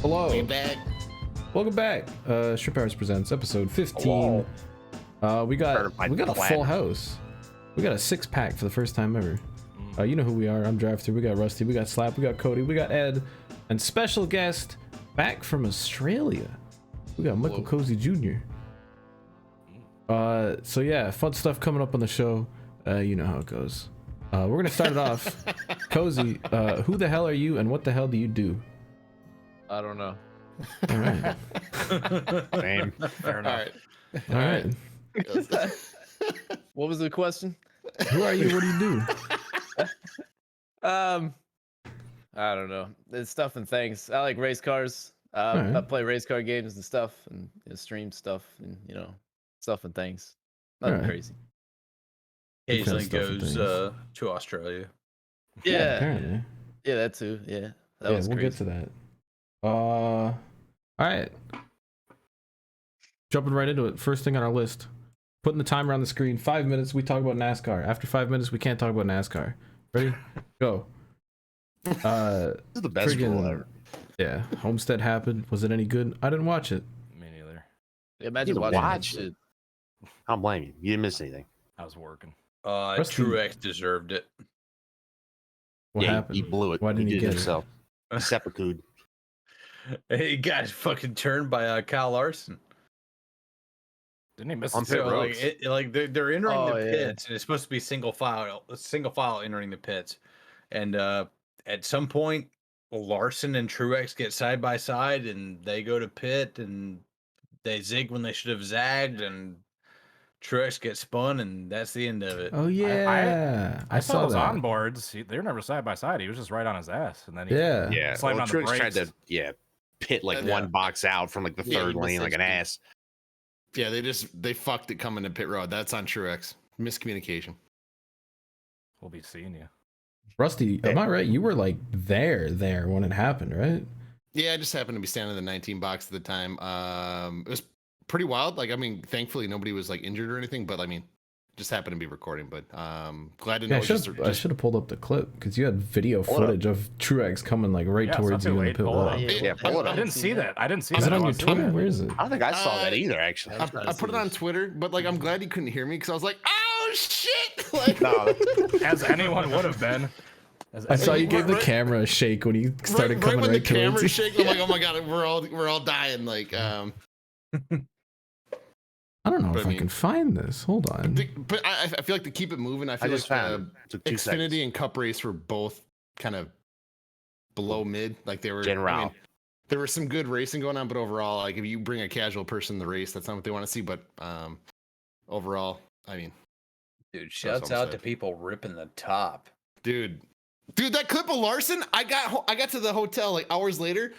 Hello. Welcome back. Welcome back. ShrimpHoursPresents episode 15. We got a full house. We got a 6-pack for the first time ever. You know who we are. I'm DriveThrough. We got Rusty. We got Slap. We got Cody. We got Ed. And special guest back from Australia. We got Michael Cosey Jr. So yeah, fun stuff coming up on the show. You know how it goes. We're gonna start it off. Cosey, who the hell are you and what the hell do you do? I don't know. All right. Same. Fair enough. All right. What was the question? Who are you? What do you do? I don't know. It's stuff and things. I like race cars. Alright. I play race car games and stuff, and stream stuff, and stuff and things. Nothing Alright. crazy. Occasionally stuff and goes things. to Australia. Yeah, Apparently. yeah, that too. Yeah, that Yeah, was we'll crazy. get to that. All right. Jumping right into it. First thing on our list. Putting the timer on the screen. 5 minutes. We talk about NASCAR. After 5 minutes, we can't talk about NASCAR. Ready? Go. This is the best friggin- rule ever. Yeah. Homestead happened. Was it any good? I didn't watch it. Me neither. Imagine You watching that watched shit. I don't blame you. You didn't miss anything. I was working. Rusty- Truex deserved it. What yeah, happened? He blew it. Why didn't he he did get it himself? Seppuku. He got fucking turned by Kyle Larson. Didn't he miss On the pit So roads? they're entering Oh, the yeah. pits, and it's supposed to be single file entering the pits, and at some point Larson and Truex get side by side, and they go to pit, and they zig when they should have zagged, and Truex gets spun, and that's the end of it. Oh, yeah. I saw those that. onboards. They were never side by side. He was just right on his ass, and then he Yeah. Yeah. Slammed Well, on the Truex tried brakes. to pit like Yeah. one box out from like the Yeah, third he lane like an missed it. ass. Yeah, they fucked it coming to pit road. That's on Truex. Miscommunication. will be seeing you. Rusty, am I right? You were like there when it happened, right? Yeah, I just happened to be standing in the 19 box at the time. It was pretty wild. Like, I mean, thankfully nobody was like injured or anything, but I mean, just happened to be recording. But glad to know. Yeah, it's I should have pulled up the clip because you had video Pull it up. footage of Truex coming like right Yeah, it's not towards too you in the late. pit Pull wall. it up. Yeah, pull it I up. didn't see that. I didn't see Is that. it on I your was Twitter? looking. Where is it? I don't think I saw that either, actually. I put it on Twitter, but like, I'm glad you couldn't hear me because I was like, oh shit! Like, No, As anyone would have been. I saw you gave the Right- camera a shake when he started right coming when right the camera towards you. shake, I'm like, oh my god, we're all dying. Like, I don't know But if I I mean- can find this. Hold on. but I feel like to keep it moving, I I feel just like found it. Took 2 Xfinity seconds. and Cup race were both kind of below mid. Like they were General. I mean, there was some good racing going on, but overall, like if you bring a casual person in the race, that's not what they want to see. But overall, I mean, Dude, shouts out to people ripping the top. dude, that clip of Larson, I got to the hotel like hours later.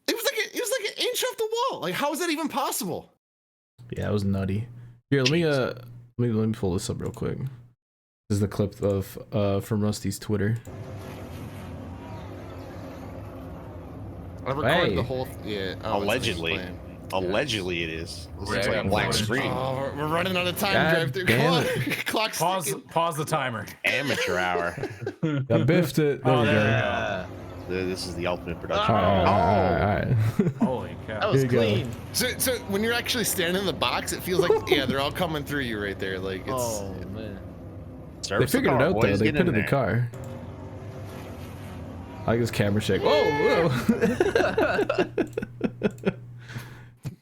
It was like an inch off the wall. Like, how is that even possible? Yeah, it was nutty. Here, let me pull this up real quick. This is the clip of from Rusty's Twitter. I recorded Hey. the whole. Yeah. Oh, Allegedly. it's playing. Allegedly, it is. This Yeah, is I like a got black footage. screen. Oh, we're running out of time. God Drive through. damn Come on. Clock's ticking. Pause the timer. Amateur hour. I biffed it. There Oh, we go. yeah. This is the ultimate production. Alright. Holy cow. That was Here you go. clean. So when you're actually standing in the box, it feels like they're all coming through you right there. Like it's Oh man. They Service the figured it car, out though. boys. They Get in pitted the there. car. I like this camera shake. Whoa, whoa.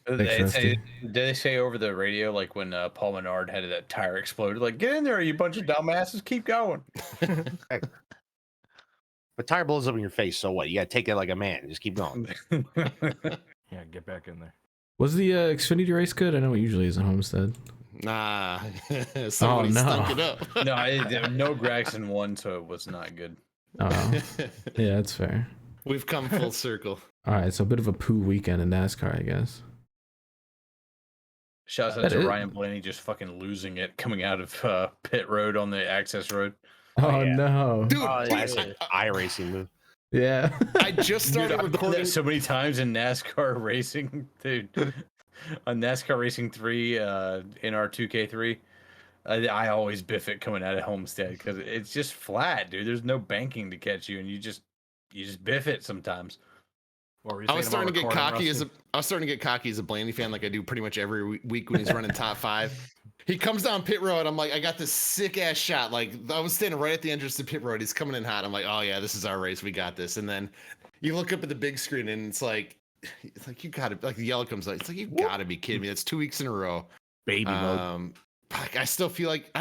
Thanks, Rusty. Did they say over the radio, like when Paul Menard had that tire exploded, like, get in there, you bunch of dumbasses, keep going. But tire blows up in your face, so what? You gotta take it like a man. Just keep going. Yeah, get back in there. Was the Xfinity race good? I know it usually is in Homestead. nah. Somebody no. stunk it up. No Gregson won, so it was not good. Oh, yeah, that's fair. We've come full circle. All right, so a bit of a poo weekend in NASCAR, I guess. Shouts out That to is- Ryan Blaney just fucking losing it coming out of pit road on the access road. Oh, yeah. no. Dude, Oh, yeah. Classic iRacing move. Yeah. I just Dude, started I've done recording. that so many times in NASCAR racing, dude. On NASCAR Racing 3, in our 2K3, I always biff it coming out of Homestead because it's just flat, dude. There's no banking to catch you, and you just biff it sometimes. I was starting to get cocky as a Blaney fan, like I do pretty much every week when he's running top 5. He comes down pit road. I'm like, I got this sick ass shot. Like I was standing right at the entrance to pit road. He's coming in hot. I'm like, oh yeah, this is our race. We got this. And then you look up at the big screen and it's like you gotta, like the yellow comes out. It's like, you gotta be kidding me. That's 2 weeks in a row. Baby mode. I still feel like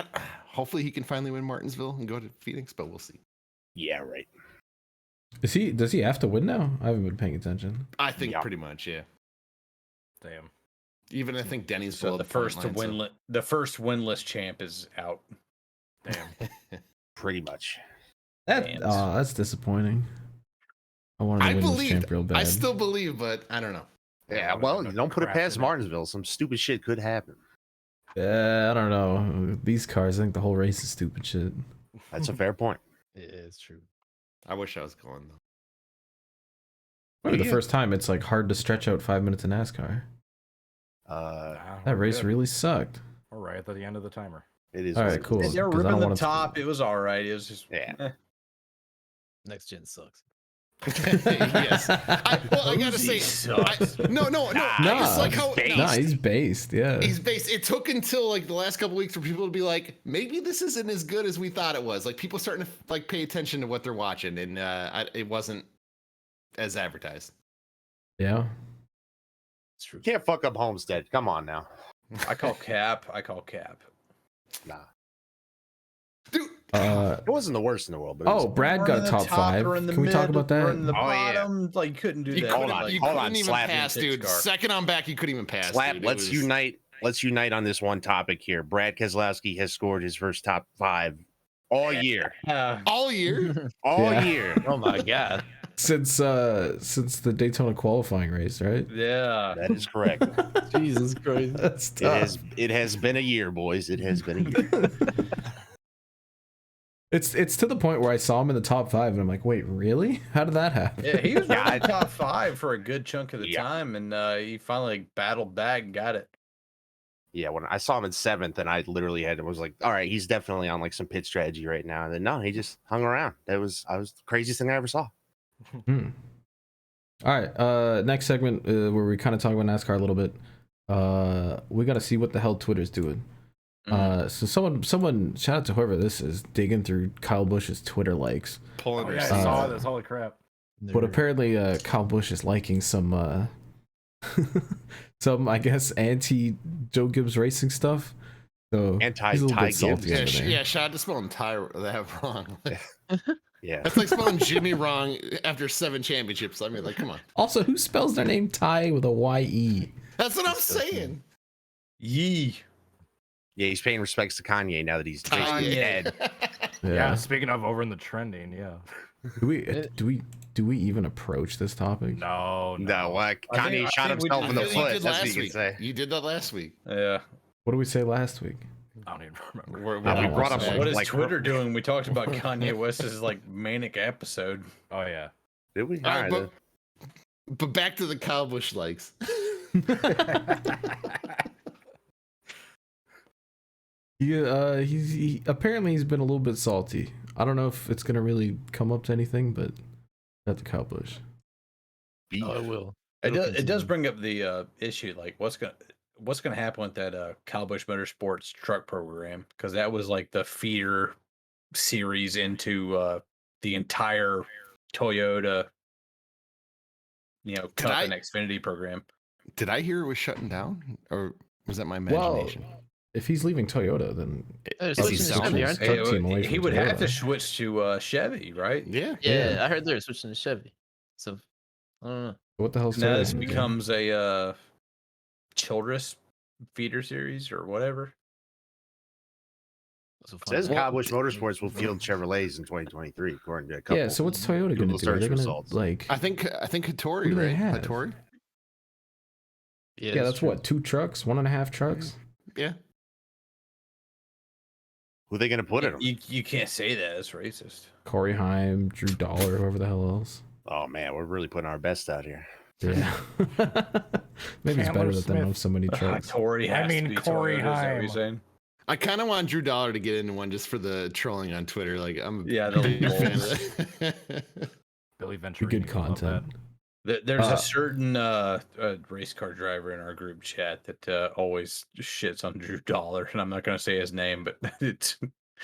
hopefully he can finally win Martinsville and go to Phoenix, but we'll see. Yeah, right. Does he have to win now? I haven't been paying attention. I think pretty much, yeah. Damn. Even I think Denny's So the first winless champ is out. Damn. Pretty much. That's disappointing. I wanted to win this champ real bad. I still believe, but I don't know. Yeah, well, you don't put it past Martinsville. Some stupid shit could happen. I don't know. These cars, I think the whole race is stupid shit. That's a fair point. It is true. I wish I was going though. Probably the first time it's like hard to stretch out 5 minutes in NASCAR. That race really sucked. All right, at the end of the timer. It is. All right, cool. They were ripping the top. It was all right. It was just Next gen sucks. Yes. I gotta say, no. I just like how he's based. Yeah, he's based. It took until like the last couple weeks for people to be like, maybe this isn't as good as we thought it was. Like people starting to like pay attention to what they're watching, and it wasn't as advertised. Yeah, it's true. Can't fuck up Homestead. Come on now. I call cap. Nah. Dude, it wasn't the worst in the world. But Brad got top 5. Can we talk about that? The bottom, like you couldn't do that. Hold on, even Slap. pass, dude. Second on back, you couldn't even pass. Slap. Dude. Let's unite. Let's unite on this one topic here. Brad Keselowski has scored his first top 5 all year. All year. All year. Oh my god. Since the Daytona qualifying race, right? Yeah, that is correct. Jesus Christ. That's tough. It has been a year, boys. It has been a year. It's to the point where I saw him in the top 5 and I'm like, wait, really? How did that happen? Yeah, he was running top 5 for a good chunk of the time, and he finally battled back and got it. Yeah, when I saw him in 7th, and I literally was like, all right, he's definitely on like some pit strategy right now. And then no, he just hung around. I was the craziest thing I ever saw. All right, next segment where we kind of talk about NASCAR a little bit. We got to see what the hell Twitter's doing. So someone shout out to whoever this is digging through Kyle Busch's Twitter likes. I saw this. Holy crap! But apparently, Kyle Busch is liking some some I guess anti Joe Gibbs Racing stuff. So anti Ty Gibbs. Yeah, shout out to spelling Ty that wrong. Yeah, that's like spelling Jimmy wrong after 7 championships. I mean, like, come on. Also, who spells their name Ty with a Y-E? That's what I'm saying. Yee. Yeah, he's paying respects to Kanye now that he's dead. Yeah, speaking of over in the trending, Do we even approach this topic? No. Kanye shot himself in the foot. That's what you can say. You did that last week. Yeah. What did we say last week? I don't even remember. We brought up what is Twitter doing? We talked about Kanye West's like manic episode. Oh yeah. Did we? All right, but back to the Kyle Busch likes. He apparently he's been a little bit salty. I don't know if it's gonna really come up to anything, but at the Kyle Busch. Oh, it will. It does bring up the issue, like what's gonna happen with that Kyle Busch Motorsports truck program, because that was like the feeder series into the entire Toyota, Cup and Xfinity program. Did I hear it was shutting down, or was that my imagination? Well, if he's leaving Toyota, then he would have to switch to Chevy, right? Yeah. I heard they're switching to Chevy. So I don't know. What the hell? Now this becomes a Childress feeder series or whatever. Says Kyle Busch Motorsports will field Chevrolets in 2023, according to a couple. Yeah, so what's Toyota going to do? They're going to I think Hattori, right? Hattori. Yeah, that's what, 2 trucks, 1.5 trucks. Yeah. Who are they going to put in them? You can't say that. It's racist. Corey Haim, Drew Dollar, whoever the hell else. Oh man, we're really putting our best out here. Yeah. Maybe it's better that they don't have so many trucks. Corey Haim. I kind of want Drew Dollar to get into one just for the trolling on Twitter. Like, I'm the big fan of that. Billy Venturini. Good content. There's a certain race car driver in our group chat that always shits on Drew Dollar, and I'm not going to say his name, but it's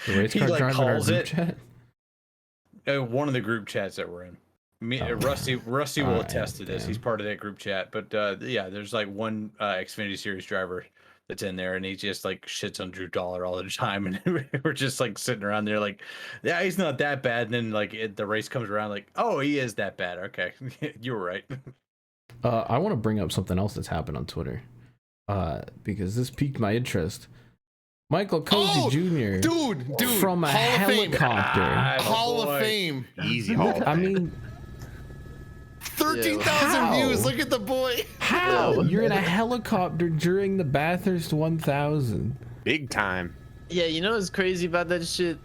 The race car driver in our group chat? One of the group chats that we're in. Rusty will attest to this. He's part of that group chat. But yeah, there's like one Xfinity Series driver that's in there, and he just like shits on Drew Dollar all the time, and we're just like sitting around there like, yeah, he's not that bad. And then like the race comes around, like, oh, he is that bad. Okay, you were right. I want to bring up something else that's happened on Twitter, because this piqued my interest. Michael Cosey Jr. Dude, from a helicopter. Hall of Fame. Easy Hall of Fame. I mean, 13,000 views. Look at the boy. How? You're in a helicopter during the Bathurst 1000. Big time. Yeah, you know what's crazy about that shit?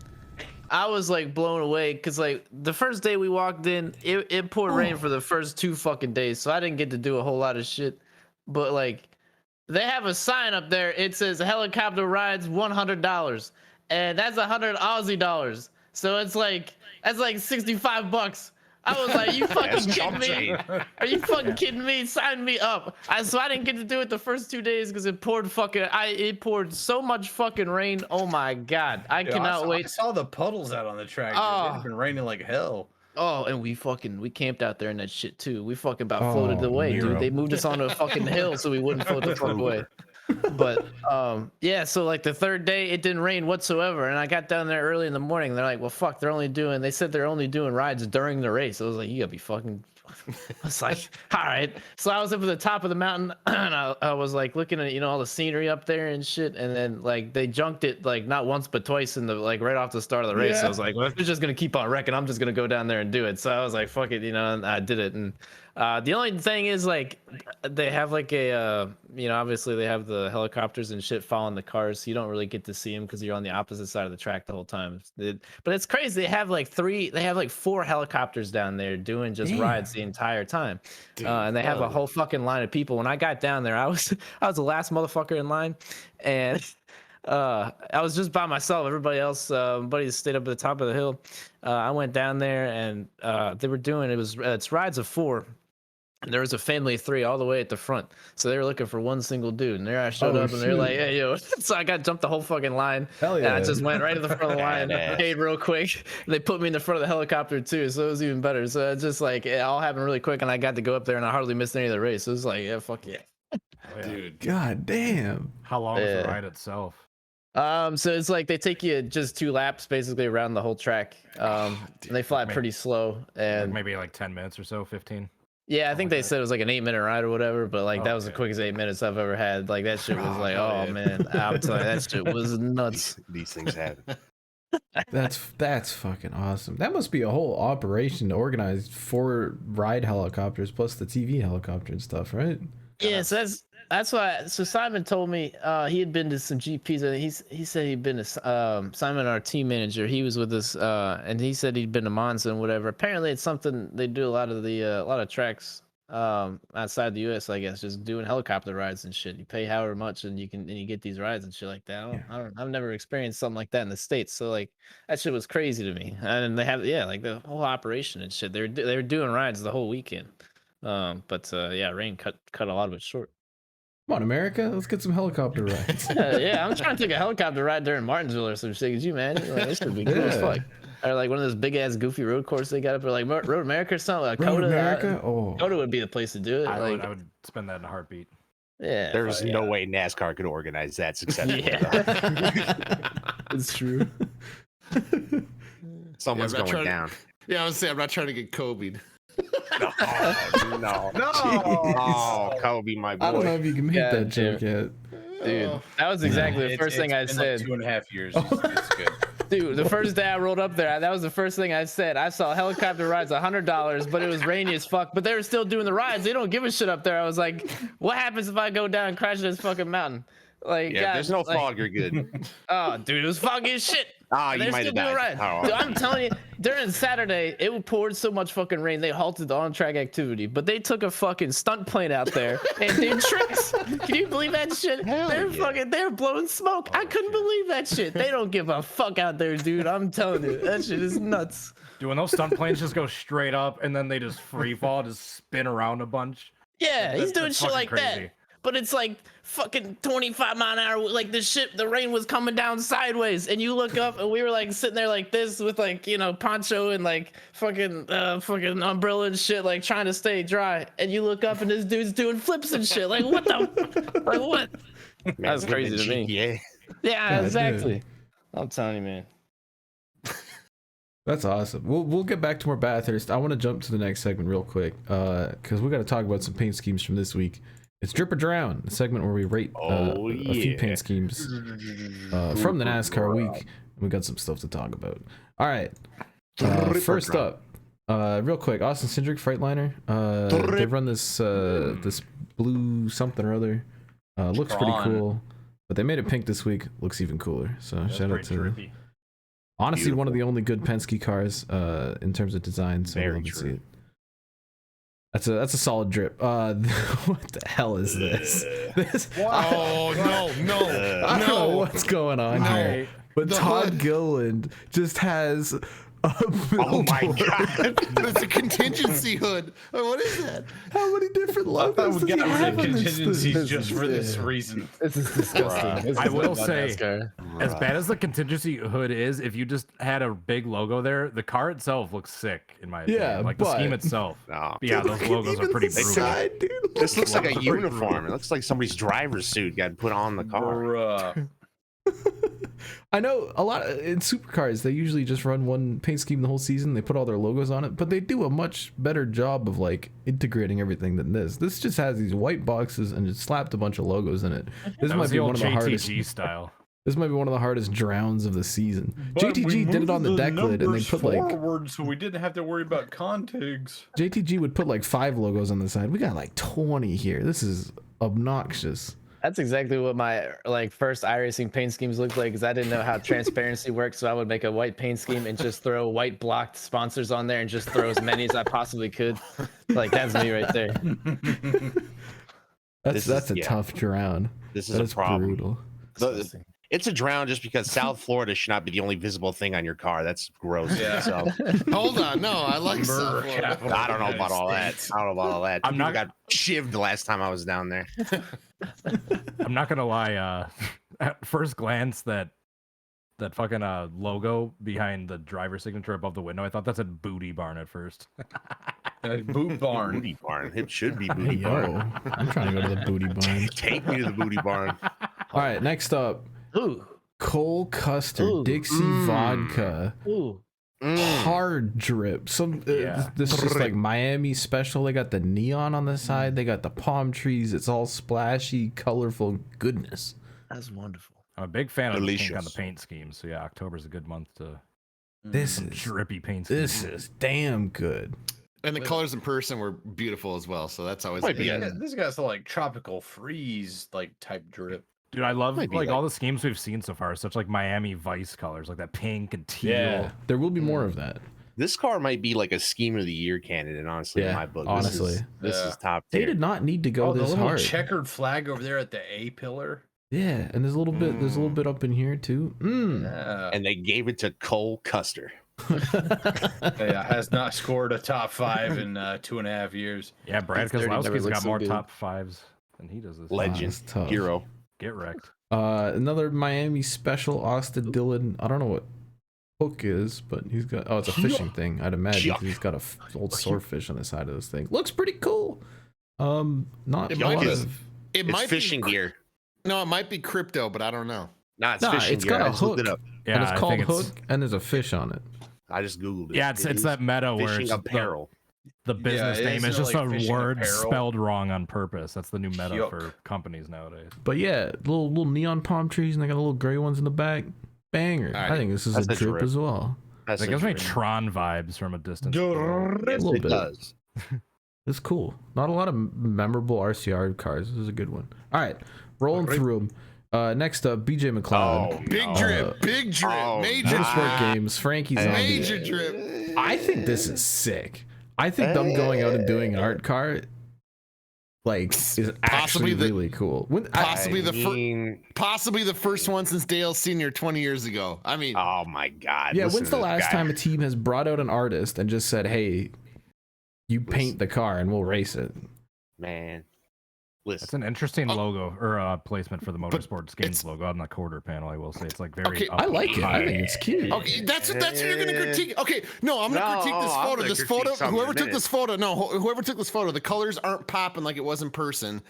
I was like blown away because like the first day we walked in, it poured rain for the first 2 fucking days, so I didn't get to do a whole lot of shit. But like, they have a sign up there. It says helicopter rides $100, and that's 100 Aussie dollars. So it's like that's like $65. I was like, you fucking kidding me? Are you fucking kidding me? Sign me up. So I didn't get to do it the first 2 days because it poured it poured so much fucking rain. Oh my god, I cannot wait. I saw the puddles out on the track. Dude. It's been raining like hell. Oh, and we camped out there in that shit too. We fucking about floated away, dude. They moved us onto a fucking hill so we wouldn't float the fuck away. But yeah, so like the third day it didn't rain whatsoever, and I got down there early in the morning. They're like, well, fuck, they said they're only doing rides during the race. I was like, you gotta be fucking. I was like, all right. So I was up at the top of the mountain, and I was like looking at all the scenery up there and shit, and then like they junked it like not once but twice in the like right off the start of the race. Yeah. So I was like, well, if it's just gonna keep on wrecking, I'm just gonna go down there and do it. So I was like, fuck it, and I did it. And the only thing is like they have like a obviously they have the helicopters and shit following the cars, so you don't really get to see them because you're on the opposite side of the track the whole time. But it's crazy. They have like 4 helicopters down there doing just rides the entire time. And they have a whole fucking line of people. When I got down there, I was the last motherfucker in line, and I was just by myself. Everybody else, buddies stayed up at the top of the hill. I went down there, and they were doing it's rides of 4. And there was a family of 3 all the way at the front. So they were looking for one single dude. And there I showed up, and they're like, hey, yo. So I got jumped the whole fucking line. Hell yeah. And I just went right to the front of the line, paid real quick. And they put me in the front of the helicopter, too. So it was even better. So it's just like, it all happened really quick. And I got to go up there, and I hardly missed any of the race. So it was like, yeah, fuck yeah. Dude. God damn. How long was the ride itself? So it's like they take you just 2 laps basically around the whole track. And they fly pretty slow. And maybe like 10 minutes or so, 15. Yeah, I think they said it was like an 8-minute ride or whatever, but like that was the quickest 8 minutes I've ever had. Like that shit was like, oh man, I'm telling you, that shit was nuts. These things happen. That's fucking awesome. That must be a whole operation to organize 4 ride helicopters plus the TV helicopter and stuff, right? Yeah, so that's why. So Simon told me he had been to some GPs, and he said he'd been to Simon, our team manager. He was with us, and he said he'd been to Monza and whatever. Apparently, it's something they do a lot of tracks outside the U.S. I guess, just doing helicopter rides and shit. You pay however much, and you get these rides and shit like that. I've never experienced something like that in the States. So like that shit was crazy to me. And they have like the whole operation and shit. They were doing rides the whole weekend. But rain cut a lot of it short. Come on, America, let's get some helicopter rides. Yeah, I'm trying to take a helicopter ride during Martinsville or some shit. Could you, man? Like, this would be cool as fuck. Or like one of those big ass goofy road courses they got up there, like Road America or something. Like Road America? Coda would be the place to do it. I would spend that in a heartbeat. Yeah. There's no way NASCAR could organize that successfully. Yeah. It's true. Someone's going down. Yeah, I was saying I'm not trying to get Kobe. No. Oh, Kobe, my boy. I don't know if you can make that joke yet. Dude, that was exactly the first thing I said. Like 2.5 years. It's good. Dude, the first day I rolled up there, that was the first thing I said. I saw helicopter rides $100, but it was rainy as fuck. But they were still doing the rides. They don't give a shit up there. I was like, what happens if I go down and crash this fucking mountain? Like, yeah, there's no fog, you're good. Oh, dude, it was foggy as shit. You might have died. Dude, I'm telling you, during Saturday, it poured so much fucking rain, they halted the on-track activity. But they took a fucking stunt plane out there and did tricks. Can you believe that shit? They're blowing smoke. I couldn't believe that shit. They don't give a fuck out there, dude. I'm telling you, that shit is nuts. Dude, when those stunt planes just go straight up and then they just free fall, just spin around a bunch. Yeah, he's doing that's shit fucking like crazy. that. But it's like fucking 25-mile-an-hour. Like the rain was coming down sideways, and you look up, and we were like sitting there like this with like poncho and like fucking umbrella and shit, like trying to stay dry. And you look up, and this dude's doing flips and shit. Like what the? Like what? That's crazy to me. Yeah. Yeah, exactly. I'm telling you, man. That's awesome. We'll get back to more Bathurst. I want to jump to the next segment real quick because we got to talk about some paint schemes from this week. It's Drip or Drown, a segment where we rate a few paint schemes from the NASCAR week. And we got some stuff to talk about. All right. First up, real quick, Austin Cindric Freightliner. They run this this blue something or other. Looks pretty cool, but they made it pink this week. Looks even cooler. So shout out to them. Honestly, beautiful. One of the only good Penske cars in terms of design. So Very true. true. That's a solid drip. What the hell is this? Oh no! I don't know what's going on here. But Todd Gilliland just has Oh my god! It's a contingency hood. What is that? How many different logos does he have on this contingencies thing? just for this reason? This is disgusting. I will say, as bad as the contingency hood is, if you just had a big logo there, the car itself looks sick in my opinion. Yeah, like but- the scheme itself. No. But yeah, those logos are pretty the brutal. side, dude. This looks like a Pretty uniform. It looks like somebody's driver's suit got put on the car. Bruh. I know a lot in supercars. They usually just run one paint scheme the whole season. They put all their logos on it, but they do a much better job of like integrating everything than this. This just has these white boxes and just slapped a bunch of logos in it. This That might was be the one old of the hardest. JTG style. This might be one of the hardest drowns of the season. But we JTG did it on the moved deck lid, and they numbers put like forward, so we didn't have to worry about contigs. JTG would put like 5 logos on the side. We got like 20 here. This is obnoxious. That's exactly what my like first iRacing paint schemes looked like, because I didn't know how transparency works. So I would make a white paint scheme and just throw white blocked sponsors on there and just throw as many as I possibly could. Like that's me right there. That's a tough drown. This is That's a problem. brutal. It's a drown just because South Florida should not be the only visible thing on your car. That's gross. Yeah. So Hold on, no, I like South Florida. Capital I don't know about all that. I don't know about all that. I'm not- People got shivved the last time I was down there. I'm not gonna lie. At first glance, that fucking logo behind the driver's signature above the window, I thought that said Booty Barn at first. Boot barn. Booty barn. It should be Hey, booty barn. yo, I'm trying to go to the booty barn. Take me to the booty barn. All right, next up, Ooh, Cole Custer, Ooh. Dixie Vodka, ooh. hard drip. Some Yeah. this is just like Miami special. They got the neon on the side. They got the palm trees. It's all splashy, colorful goodness. That's wonderful. I'm a big fan of the pink on the Delicious. paint scheme. So yeah, October's a good month to This some is drippy paint scheme. this is damn good. And the colors in person were beautiful as well, so that's always Might be good. it. This guy's the like tropical freeze like type drip. Dude, I love Might be like that. all the schemes we've seen so far. Such like Miami Vice colors, like that pink and teal. Yeah. There will be more of that. This car might be like a scheme of the year candidate, honestly, in Yeah, my book. honestly. This Yeah. is top They tier. did not need to go the this little hard. checkered flag over there at the A pillar. Yeah, and there's a little bit up in here too. Yeah. And they gave it to Cole Custer. Yeah, has not scored a top 5 in 2.5 years. Yeah, Brad These 30 never Keselowski's look got so more good. top 5s than he does this. Legend. That's tough. Hero. Get wrecked. Another Miami special, Austin Dillon. I don't know what hook is, but he's got. Oh, it's a fishing thing. I'd imagine 'cause he's got a old swordfish on the side of this thing. Looks pretty cool. Not It a might lot be- of. It It's might fishing be, gear. No, it might be crypto, but I don't know. Nah, it's Nah, fishing it's gear. got a I just looked hook. it up. Yeah, And it's I called think hook, and there's a fish on it. I just googled it. Yeah, it's It is that meta where fishing it's apparel. the business Yeah, name isn't is it just like a fishing word apparel? spelled wrong on purpose. That's the new meta Yuck. for companies nowadays. But yeah, little neon palm trees, and they got little gray ones in the back. Banger. All right. I think this is That's a a drip drip. as well. That's It a gives me dream. Tron vibes from a distance. Yes, little it bit. does. It's cool. Not a lot of memorable RCR cars. This is a good one. All right, rolling through them. Next up, BJ McLeod. Big drip, big drip, Oh, major Motorsport drip, Games, Frankie Zombie. major drip. I think this is sick. I think them going out and doing an art car. like is actually really cool. Possibly the first one since Dale Senior 20 years ago. I mean, oh my god. Yeah, when's the last time a team has brought out an artist and just said, "Hey, you paint the car and we'll race it"? Man, it's an interesting logo or placement for the Motorsports Games logo on the quarter panel. I will say it's like very. Okay, I like it. I think it's cute. Okay, that's what you're gonna critique. Okay, no, I'm gonna critique this photo. This photo, whoever took this photo, the colors aren't popping like it was in person.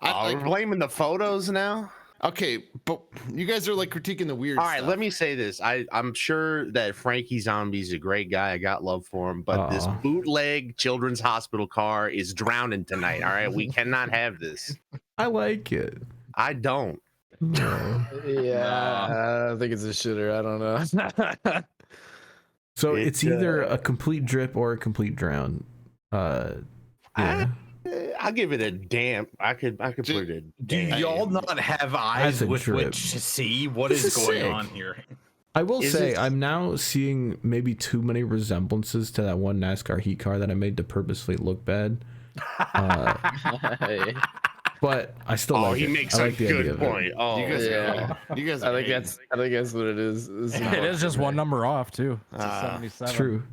We're blaming the photos now. Okay, but you guys are like critiquing the weird. All right, stuff. let me say this. I'm sure that Frankie Zombie's a great guy. I got love for him, but this bootleg children's hospital car is drowning tonight. All right, we cannot have this. I like it. I don't. No. Yeah, I think it's a shitter. I don't know. So it's either a complete drip or a complete drown. Yeah. I'll give it a damp. I could put it in. Do y'all not have eyes with which to see what is going on here? I will say I'm now seeing maybe too many resemblances to that one NASCAR heat car that I made to purposely look bad. But I still like he it. makes I like a the idea good of it. point. Oh, you guys. I think that's what it is. It is just one number off too. It's a 77. True.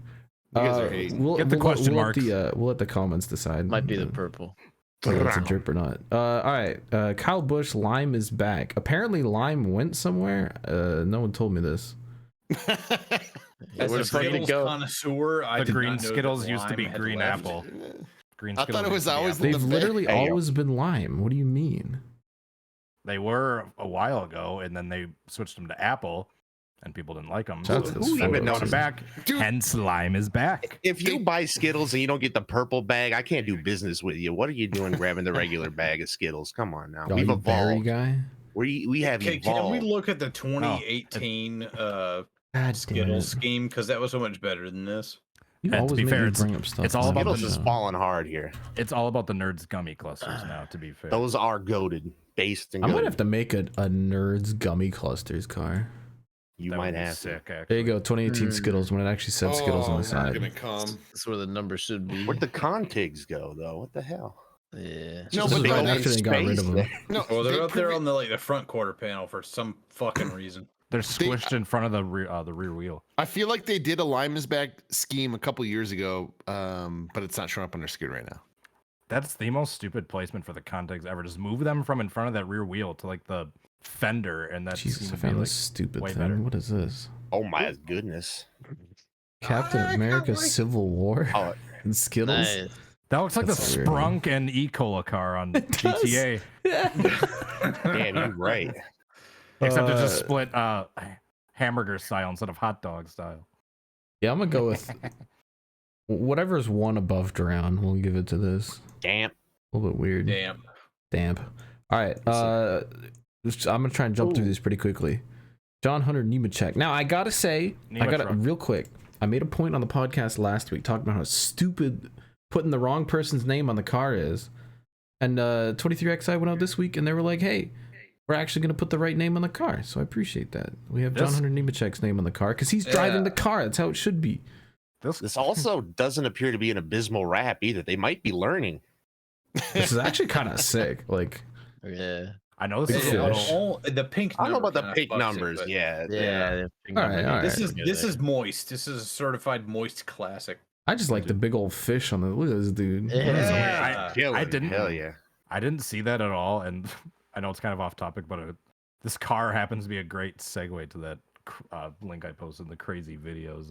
You guys are hating. Get the question marks. We'll let the comments decide. Might be the purple. Whether it's a drip or not. All right. Kyle Busch, Lime is back. Apparently, Lime went somewhere. No one told me this. As a Skittles connoisseur, the green Skittles used to be green apple. Green I thought it was always. They've literally always been Lime. What do you mean? They were a while ago, and then they switched them to apple. And people didn't like them. So who even noticed? Back. Hence, Lime is back. If you buy Skittles and you don't get the purple bag, I can't do business with you. What are you doing grabbing the regular bag of Skittles? Come on now. We've evolved. Berry guy? We have evolved. Can we look at the 2018 Skittles scheme? Because that was so much better than this. To be fair, it's all about Skittles is falling hard here. It's all about the Nerds gummy clusters now. To be fair, those are goated, based and. I might have to make a Nerds gummy clusters car. You might have sick, to. There you go, 2018 Skittles when it actually said Skittles on the side. That's where the number should be. Where'd the contigs go though? What the hell? Yeah. No, but right after they got rid of them. No, well, they're up there on the front quarter panel for some fucking reason. They're squished in front of the rear wheel. I feel like they did a Lime is back scheme a couple years ago, but it's not showing up on their screen right now. That's the most stupid placement for the contigs ever. Just move them from in front of that rear wheel to like the fender, and that's Jesus, I found this stupid thing. Better. What is this? Oh my goodness! Captain America Civil War and Skittles. Nice. That looks like That's the weird, Sprunk and Ecola car on GTA. Damn, you're right. Except it's just split hamburger style instead of hot dog style. Yeah, I'm gonna go with whatever's one above drown. We'll give it to this. Damp. A little bit weird. Damp. All right. I'm gonna try and jump through these pretty quickly. John Hunter Nemechek. Now I gotta say, real quick. I made a point on the podcast last week talking about how stupid putting the wrong person's name on the car is, and 23XI went out this week and they were like, "Hey, we're actually gonna put the right name on the car." So I appreciate that. We have John Hunter Nemechek's name on the car because he's driving the car. That's how it should be. This also doesn't appear to be an abysmal rap either. They might be learning. This is actually kind of sick. Like, yeah. I know this is the pink. I don't know about the pink numbers. Yeah. All right. This is moist. This is a certified moist classic. I just like the big old fish on the. Look at this dude. I didn't. Hell yeah. I didn't see that at all, and I know it's kind of off topic, but this car happens to be a great segue to that link I posted. The crazy videos.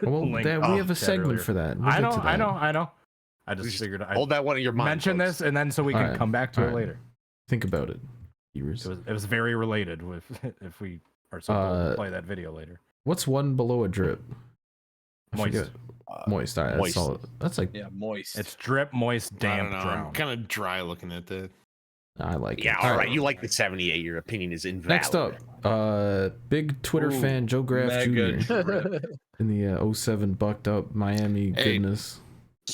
Well, we have a segment for that. I know. I just figured I'd hold that one in your mind. Mention this, and then so we can come back to it later. Think about it. It was very related with if we are supposed to play that video later. What's one below a drip? Moist. Moist. All right, moist. that's solid. That's like moist. It's drip, moist, damp, drown. I'm kind of dry looking at that. I like it. Yeah, all right. You like the 78. Your opinion is invalid. Next up, big Twitter fan Joe Graff Jr. in the 07 bucked up Miami goodness.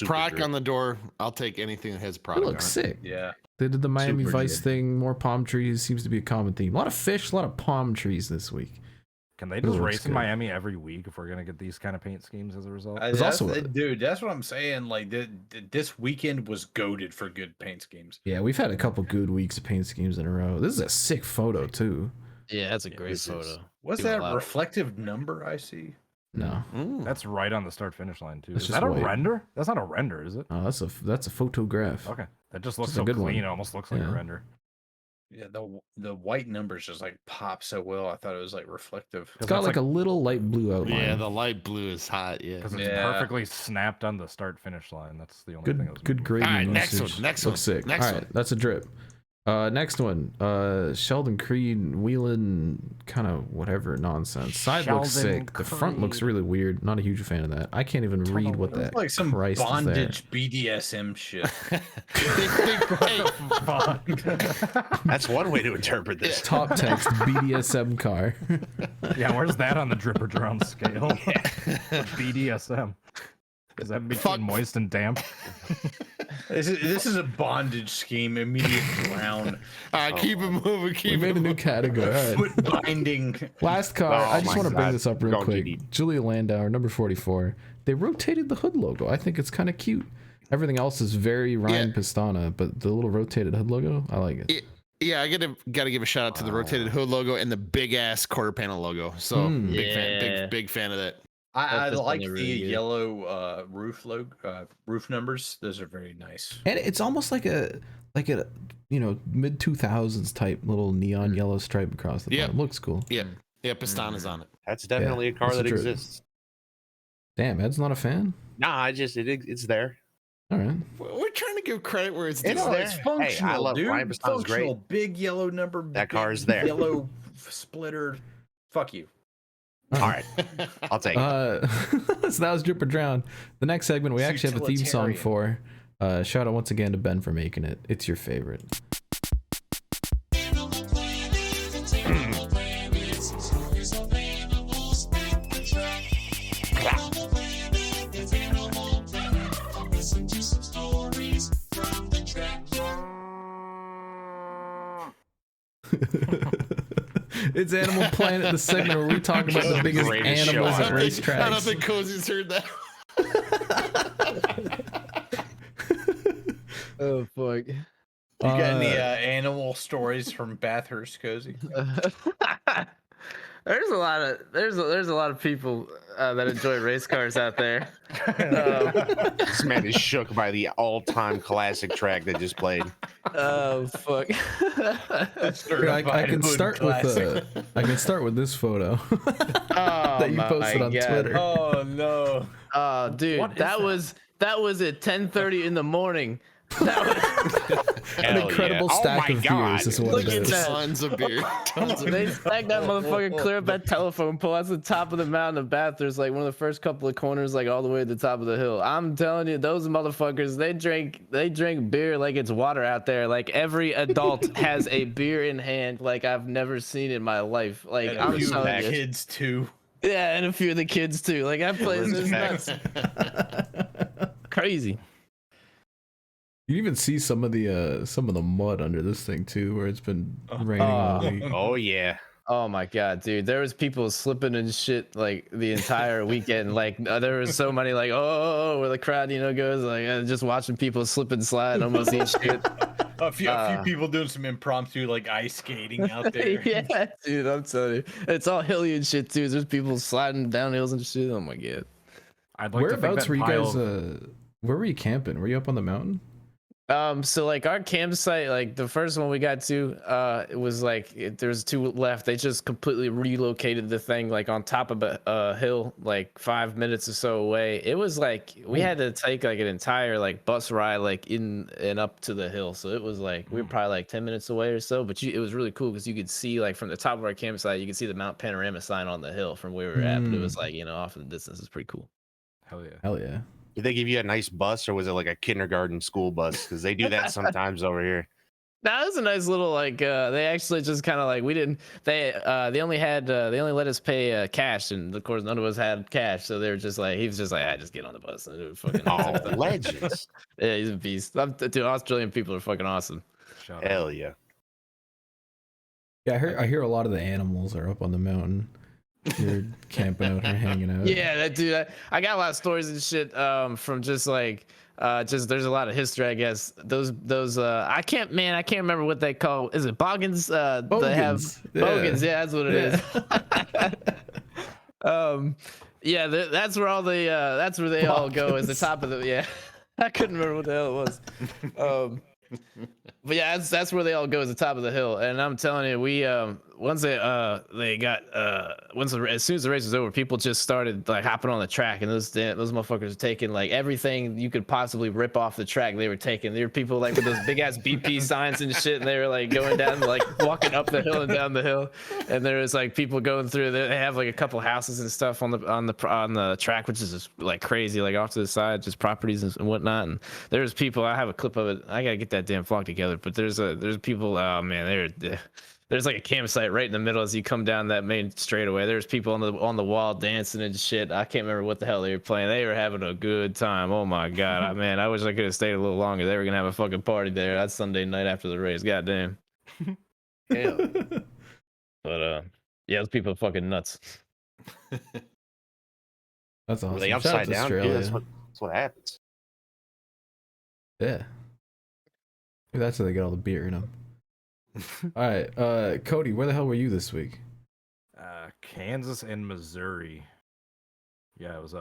Product on the door. I'll take anything that has product. It looks sick. Yeah. They did the Miami Vice thing. More palm trees seems to be a common theme. A lot of fish, a lot of palm trees this week. Can they just race in Miami every week if we're gonna get these kind of paint schemes as a result? Dude, that's what I'm saying. Like this weekend was goated for good paint schemes. Yeah, we've had a couple good weeks of paint schemes in a row. This is a sick photo too. Yeah, that's a great photo. What's that reflective number I see? No, that's right on the start finish line too. Is that a render? That's not a render, is it? Oh, that's a photograph. Okay, that just looks so clean. It almost looks like a render. Yeah, the white numbers just like pop so well. I thought it was like reflective. It's got like a little light blue outline. Yeah, the light blue is hot. Yeah, because it's perfectly snapped on the start finish line. That's the only thing. Good gradient. All right, next one. Looks sick. All right, that's a drip. Next one. Sheldon Creed wheeling kind of whatever nonsense. Side looks sick. The front looks really weird. Not a huge fan of that. I can't even read what that. Like some Christ bondage BDSM shit. That's one way to interpret this. Top text BDSM car. Yeah, where's that on the dripper drone scale? BDSM. Is that between moist and damp? This is a bondage scheme. Immediate drown. Keep it moving. We made a new category. Foot binding. Last car. I just want to bring this up real quick. Julia Landauer, number 44. They rotated the hood logo. I think it's kind of cute. Everything else is very Ryan Pistana, but the little rotated hood logo, I like it. Yeah, I gotta give a shout out to the rotated hood logo and the big ass quarter panel logo. So big fan of that. I like the yellow roof numbers. Those are very nice. And it's almost like a mid 2000s type little neon yellow stripe across the front. Looks cool. Yeah, Pistana's on it. That's definitely a car that exists. Damn, Ed's not a fan? Nah, it's there. All right. We're trying to give credit where it's due. It's functional, hey, I love dude. Ryan Pistana's great. Big yellow number. That car is there. Yellow splitter. Fuck you. All right, I'll take it. So that was Drip or Drown. The next segment we actually have a theme song for. Shout out once again to Ben for making it. It's your favorite. It's Animal Planet, the segment where we talk about the biggest animals at racetracks. I don't think Cosey's heard that. Oh fuck! You got any animal stories from Bathurst, Cosey? There's a lot of people that enjoy race cars out there. This man is shook by the all-time classic track that just played. Oh fuck! I can start with this photo that you posted on Twitter. Oh no! Oh dude, that was at 10:30 in the morning. An incredible stack of beers is what it is. Tons of beer. They stacked that motherfucker clear up that telephone pole. That's the top of the mountain of Bathurst, like one of the first couple of corners, like all the way to the top of the hill. I'm telling you, those motherfuckers, they drink beer like it's water out there. Like every adult has a beer in hand, like I've never seen in my life. Like And I'm telling you, kids too. yeah, and a few of the kids too. Like that place is nuts. Crazy. You even see some of the mud under this thing too, where it's been raining all week. Oh yeah. Oh my god, dude! There was people slipping and shit like the entire weekend. Like there was so many like where the crowd goes like just watching people slip and slide, almost eat shit. A few people doing some impromptu like ice skating out there. Yeah, dude, I'm telling you, it's all hilly and shit too. There's people sliding down hills and shit. Oh my god. Whereabouts were you guys? Where were you camping? Were you up on the mountain? So like our campsite, like the first one we got to, it was like there's two left. They just completely relocated the thing like on top of a hill, like 5 minutes or so away. It was like we had to take like an entire like bus ride like in and up to the hill. So it was like we were probably like 10 minutes away or so. But it was really cool because you could see like from the top of our campsite, you could see the Mount Panorama sign on the hill from where we were at. But it was like off in the distance. It's pretty cool. Hell yeah. Hell yeah. Did they give you a nice bus, or was it like a kindergarten school bus? Because they do that sometimes over here. That was a nice little like. They actually just kind of like we didn't. They only let us pay cash, and of course none of us had cash, so they were just like he was just like just get on the bus. And it was fucking legends. Yeah, he's a beast. Dude, Australian people are fucking awesome. Hell yeah. Yeah, I hear a lot of the animals are up on the mountain. You're camping out here, hanging out. Yeah, that dude. I got a lot of stories and shit from just like just there's a lot of history, I guess. Those I can't remember what they call. Is it boggins? They have bogans. Yeah, that's what it is. Yeah, that's where all the that's where they all go. Is the top of the I couldn't remember what the hell it was. But yeah, that's where they all go, is the top of the hill. And I'm telling you, we once they got as soon as the race was over, people just started like hopping on the track, and those motherfuckers were taking like everything you could possibly rip off the track. They were taking. There were people like with those big ass BP signs and shit, and they were like going down, like walking up the hill and down the hill. And there was like people going through. They have like a couple houses and stuff on the track, which is just like crazy, like off to the side, just properties and whatnot. And there's people. I have a clip of it. I gotta get that damn vlog together. But there's people. Oh man, there's like a campsite right in the middle as you come down that main straightaway. There's people on the wall dancing and shit. I can't remember what the hell they were playing. They were having a good time. Oh my god, man! I wish I could have stayed a little longer. They were gonna have a fucking party there. That's Sunday night after the race. Goddamn. Yeah. But yeah, those people are fucking nuts. That's awesome. Were they upside down? Yeah, that's what happens. Yeah. That's how they get all the beer in them. All right, Cody, where the hell were you this week? Kansas and Missouri. Yeah, it was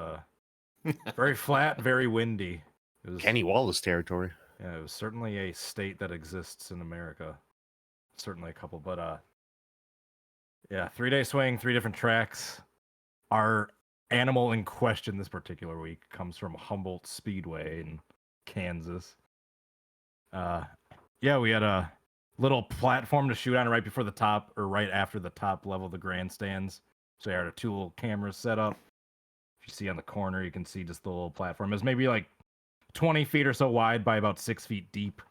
very flat, very windy. It was Kenny Wallace territory. Yeah, it was certainly a state that exists in America. Certainly a couple, but yeah, 3-day swing, 3 different tracks. Our animal in question this particular week comes from Humboldt Speedway in Kansas. Yeah, we had a little platform to shoot on right before the top, or right after the top level of the grandstands. So there are 2 little cameras set up. If you see on the corner, you can see just the little platform. It was maybe like 20 feet or so wide by about 6 feet deep.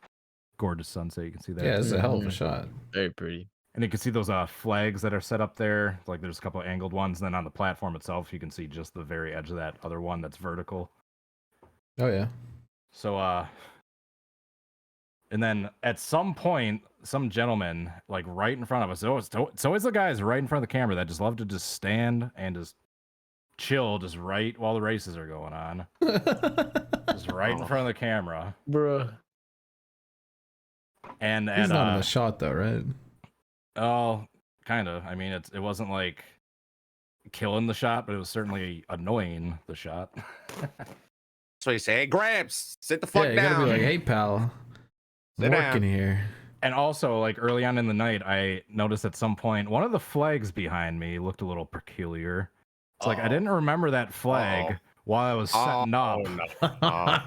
Gorgeous sunset, you can see that. Yeah, it's a hell of a shot. Very pretty. And you can see those flags that are set up there. Like there's a couple of angled ones. And then on the platform itself, you can see just the very edge of that other one that's vertical. Oh, yeah. So, and then at some point, some gentleman, like right in front of us, it's always the guys right in front of the camera that just love to just stand and just chill, just right while the races are going on. Just right in front of the camera. Bruh. And he's not in the shot though, right? Oh, kind of. I mean, it wasn't like killing the shot, but it was certainly annoying the shot. So you say, hey, Gramps, sit the fuck down. You gotta be like, hey, pal, I'm working here. And also, like early on in the night, I noticed at some point one of the flags behind me looked a little peculiar. It's like I didn't remember that flag while I was setting up.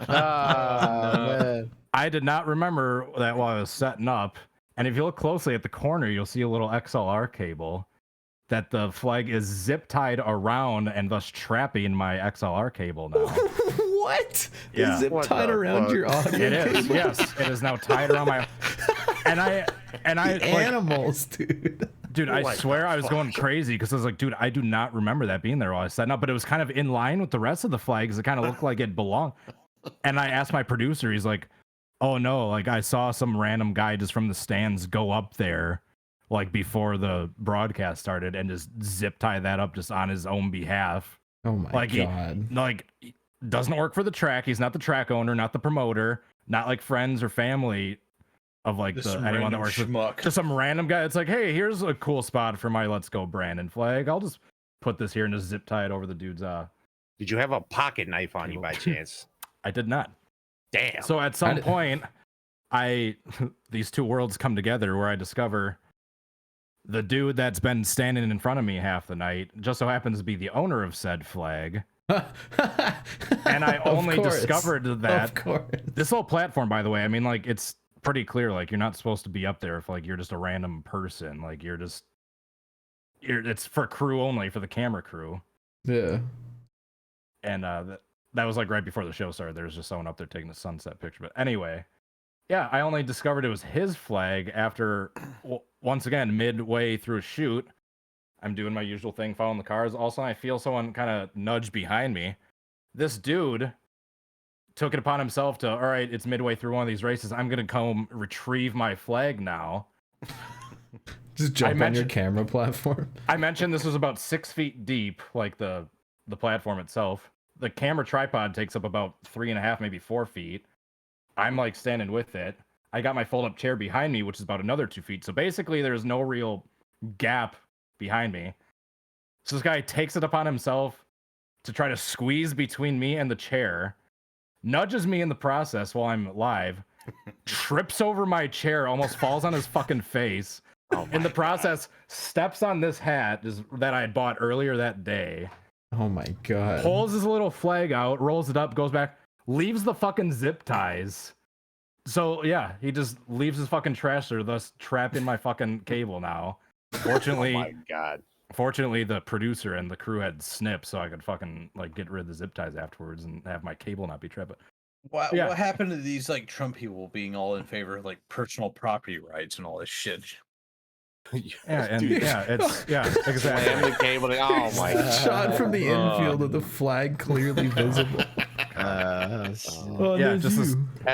Man. I did not remember that while I was setting up. And if you look closely at the corner, you'll see a little XLR cable that the flag is zip tied around and thus trapping my XLR cable now. What? Yeah. Is zip tied around your audio? It is. Yes, it is now tied around my. And I like, animals, dude. Dude, I swear I was going crazy because I was like, dude, I do not remember that being there while I was setting up, but it was kind of in line with the rest of the flags. It kind of looked like it belonged. And I asked my producer, he's like, oh no, like I saw some random guy just from the stands go up there like before the broadcast started and just zip tie that up just on his own behalf. Oh my god. He doesn't work for the track. He's not the track owner, not the promoter, not like friends or family of like anyone that works with just some random guy. It's like, hey, here's a cool spot for my Let's Go Brandon flag. I'll just put this here and just zip tie it over the dude's Did you have a pocket knife on you by chance? I did not. Damn. So at some point, these 2 worlds come together where I discover the dude that's been standing in front of me half the night just so happens to be the owner of said flag. And I only discovered that this whole platform, by the way, I mean, like, it's pretty clear, like, you're not supposed to be up there if like you're just a random person. Like it's for crew only, for the camera crew. Yeah. And that was like right before the show started. There was just someone up there taking a sunset picture. But anyway, yeah, I only discovered it was his flag after, once again, midway through a shoot. I'm doing my usual thing, following the cars. Also, I feel someone kind of nudge behind me. This dude took it upon himself to, all right, it's midway through one of these races. I'm going to come retrieve my flag now. Just jump on your camera platform. I mentioned this was about 6 feet deep, like the platform itself. The camera tripod takes up about 3.5, maybe 4 feet. I'm like standing with it. I got my fold-up chair behind me, which is about another 2 feet. So basically, there's no real gap behind me. So this guy takes it upon himself to try to squeeze between me and the chair, nudges me in the process while I'm live, trips over my chair, almost falls on his fucking face. In the process, steps on this hat that I had bought earlier that day. Oh my god. Pulls his little flag out, rolls it up, goes back, leaves the fucking zip ties. So yeah, he just leaves his fucking trash there, thus trapping my fucking cable now. Fortunately, Oh my god. Fortunately, the producer and the crew had snips, so I could fucking like get rid of the zip ties afterwards and have my cable not be trapped. What happened to these like Trump people being all in favor of like personal property rights and all this shit? Exactly. The cable. Oh my god. Shot from the infield with the flag clearly visible. And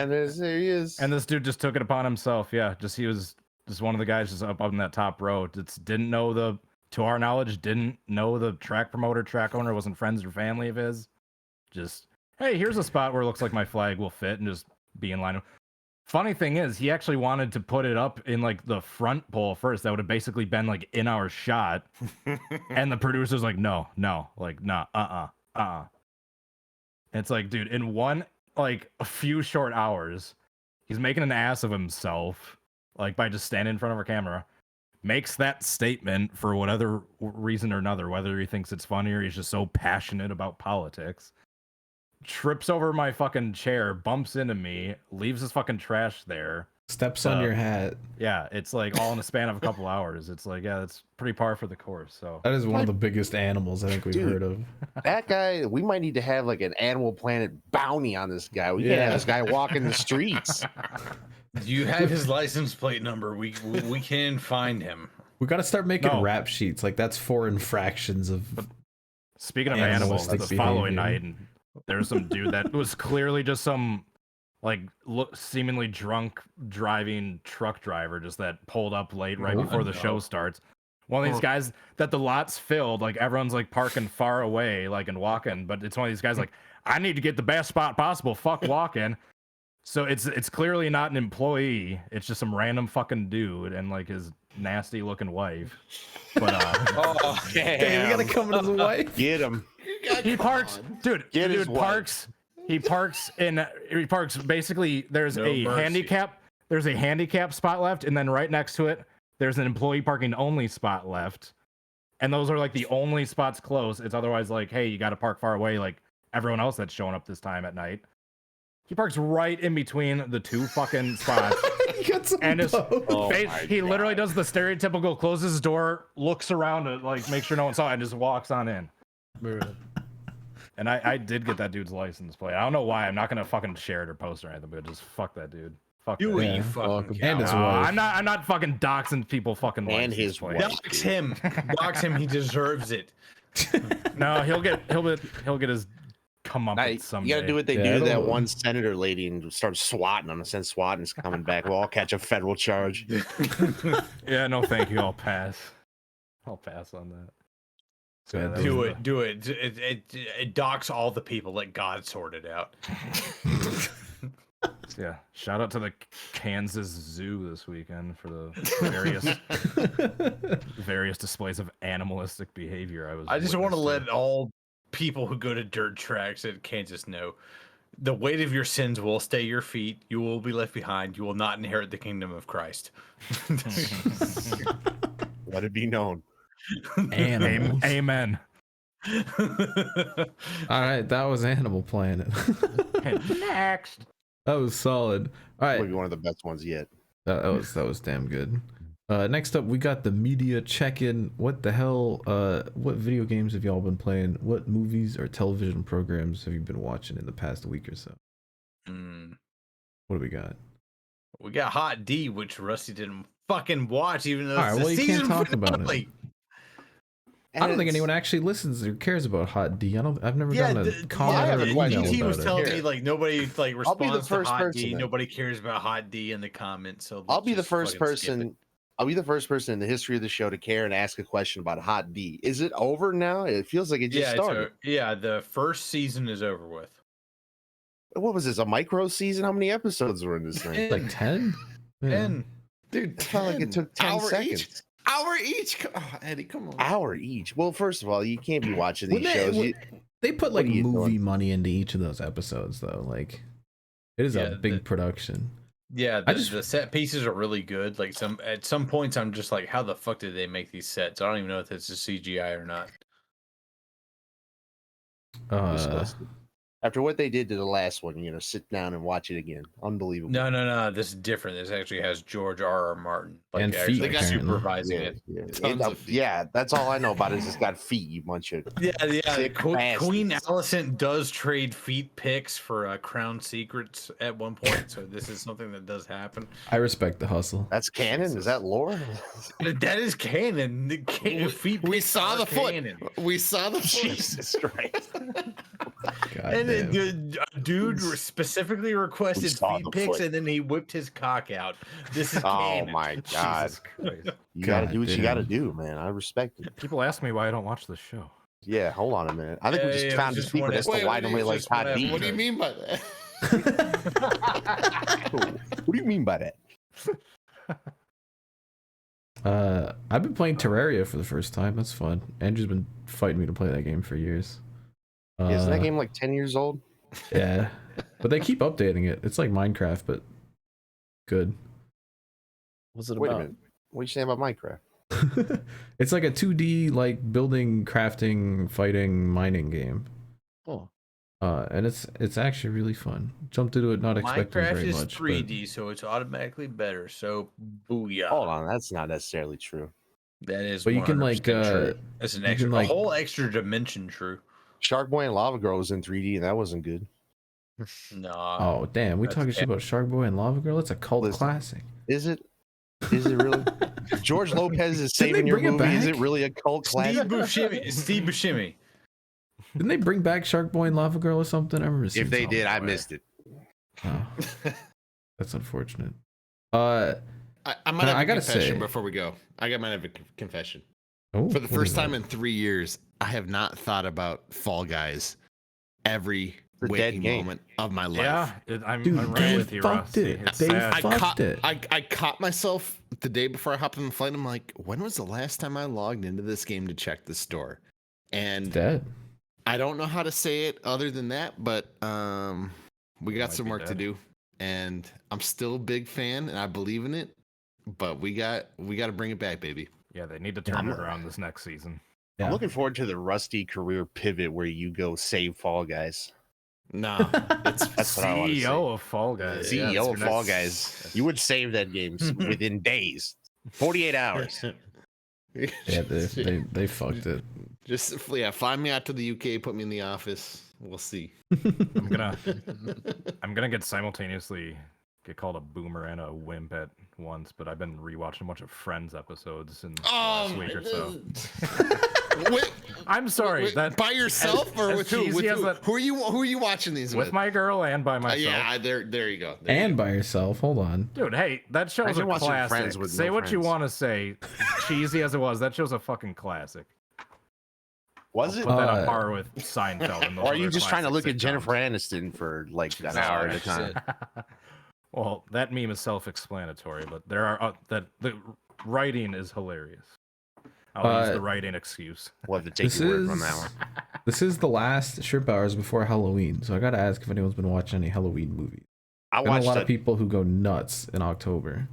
there he is. And this dude just took it upon himself. Yeah, he was just one of the guys just up on that top row. To our knowledge, didn't know the track promoter, track owner, wasn't friends or family of his. Just, hey, here's a spot where it looks like my flag will fit, and just be in line. Funny thing is, he actually wanted to put it up in like the front pole first. That would have basically been like in our shot. And the producer's like, no, like, nah, It's like, dude, in a few short hours, he's making an ass of himself, like by just standing in front of our camera, makes that statement for whatever reason or another, whether he thinks it's funny or he's just so passionate about politics. Trips over my fucking chair, bumps into me, leaves his fucking trash there. Steps on your hat. Yeah, it's like all in a span of a couple hours. It's like, yeah, that's pretty par for the course. So that is one of the biggest animals I think we've heard of. That guy, we might need to have like an Animal Planet bounty on this guy. We can't have this guy walking the streets. Do you have his license plate number? We can find him. We got to start making rap sheets. Like that's 4 infractions of. Speaking of animals, the following night, and there was some dude that was clearly just some like seemingly drunk driving truck driver, just that pulled up late right before the show starts. One of these guys that the lot's filled, like everyone's like parking far away, like and walking, but it's one of these guys like, I need to get the best spot possible. Fuck walking. So it's clearly not an employee. It's just some random fucking dude and like his nasty looking wife. But damn, you gotta come with his wife. Get him. He parks, dude. He parks basically. There's a handicap spot left, and then right next to it, there's an employee parking only spot left, and those are like the only spots closed. It's otherwise like, hey, you got to park far away, like everyone else that's showing up this time at night. He parks right in between the two fucking spots. And he literally does the stereotypical, closes his door, looks around to like make sure no one saw it, and just walks on in. And I did get that dude's license plate. I don't know why. I'm not gonna fucking share it or post or anything, but just fuck that dude. Fuck you, that. you fucking and his wife. I'm not fucking doxing people fucking and his plate. wife. Dox him. He deserves it. No, he'll get his come up someday. You gotta do what they do to that one senator lady and start swatting on the send SWAT and it's coming back. We'll all catch a federal charge. Yeah, no thank you. I'll pass on that. So do it. It docks all the people. Let God sort it out. Yeah. Shout out to the Kansas Zoo this weekend for the various displays of animalistic behavior. I just want to let all people who go to dirt tracks in Kansas know the weight of your sins will stay your feet. You will be left behind. You will not inherit the kingdom of Christ. Let it be known. Amen. All right, that was Animal Planet. Next. That was solid. All right, Maybe one of the best ones yet. that was damn good. Next up, we got the media check-in. What the hell? What video games have y'all been playing? What movies or television programs have you been watching in the past week or so? What do we got? We got Hot D, which Rusty didn't fucking watch, even though All right, it's you can't talk about it. And I don't think anyone actually listens or cares about Hot D. I've never gotten a comment or email DT was about telling it. me like nobody like responds I'll be the first to Hot person D. then. Nobody cares about Hot D in the comments. So I'll be the first person I'll be the first person in the history of the show to care and ask a question about Hot D. Is it over now? It feels like it just started. Yeah, the first season is over with. What was this? A micro season? How many episodes were in this thing? Like 10? 10. Dude, it felt like it took 10 seconds. Hour each. Oh, Eddie, come on. Hour each. Well, first of all, you can't be watching these shows. They put like movie money into each of those episodes, though. Like, it is a big production. Yeah, the set pieces are really good. Like at some points, I'm just like, how the fuck did they make these sets? I don't even know if it's a CGI or not. After what they did to the last one, sit down and watch it again. Unbelievable. No. This is different. This actually has George R.R. Martin and feet, like supervising it. Yeah, that's all I know about it. It's got feet. You bunch of Queen Alicent does trade feet pics for Crown Secrets at one point, so this is something that does happen. I respect the hustle. That's canon. Is that lore? That is canon. We saw the foot. We saw the foot. Jesus Christ. And the dude specifically requested feet pics, and then he whipped his cock out. This is canon. Oh my God! You gotta do what you gotta do, man. I respect it. People ask me why I don't watch this show. Yeah, hold on a minute. I think we just found a secret as to why nobody likes Hot D. What do you mean by that? What do you mean by that? I've been playing Terraria for the first time. That's fun. Andrew's been fighting me to play that game for years. Isn't that game like 10 years old? Yeah, but they keep updating it. It's like Minecraft, but good. What's it Wait about? a minute. What are you saying about Minecraft? It's like a 2D like building, crafting, fighting, mining game. Oh. And it's actually really fun. Jumped into it not expecting Minecraft very is much. 3D, so it's automatically better. So booyah. Hold on, that's not necessarily true. That is. But you can like true. That's an extra, like, a whole extra dimension. True. Shark Boy and Lava Girl was in 3D, and that wasn't good. No. Oh damn, we talking shit about Shark Boy and Lava Girl? It's a cult classic. Is it? Is it really? George Lopez is saving your movie. Is it really a cult classic? Steve Buscemi. Didn't they bring back Shark Boy and Lava Girl or something? I remember seeing if they did, I missed it. Oh, that's unfortunate. I might have a confession say before we go. I might have a confession. Oh, for the first time in 3 years, I have not thought about Fall Guys every waking moment of my life. Yeah, I'm right with you, Rusty. I caught myself the day before I hopped on the flight. I'm like, when was the last time I logged into this game to check the store? And dead. I don't know how to say it other than that, but we got some work to do, and I'm still a big fan, and I believe in it. But we got to bring it back, baby. Yeah, they need to turn it around this next season. Yeah. I'm looking forward to the Rusty career pivot where you go save Fall Guys. No, that's CEO of Fall Guys. CEO of Fall Guys. You would save that game within days, 48 hours. Yeah, they fucked it. Just fly me out to the UK, put me in the office. We'll see. I'm gonna get simultaneously get called a boomer and a wimp at once, but I've been rewatching a bunch of Friends episodes in the last week or so. Wait, I'm sorry. That by yourself or with who? With who? Who are you watching these with? With my girl and by myself. Yeah, there you go. By yourself. Hold on, dude. Hey, that show's a classic. Say what you want to say. Cheesy as it was, that show's a fucking classic. Was it? Put that on par with Seinfeld. Or are you just trying to look at Jennifer Aniston for like an hour at a time? Well, that meme is self-explanatory, but there are the writing is hilarious. I'll use the writing excuse. We'll have to take your word from that one. This is the last Shrimp Hours before Halloween, so I gotta ask if anyone's been watching any Halloween movies. I watched a lot of people who go nuts in October.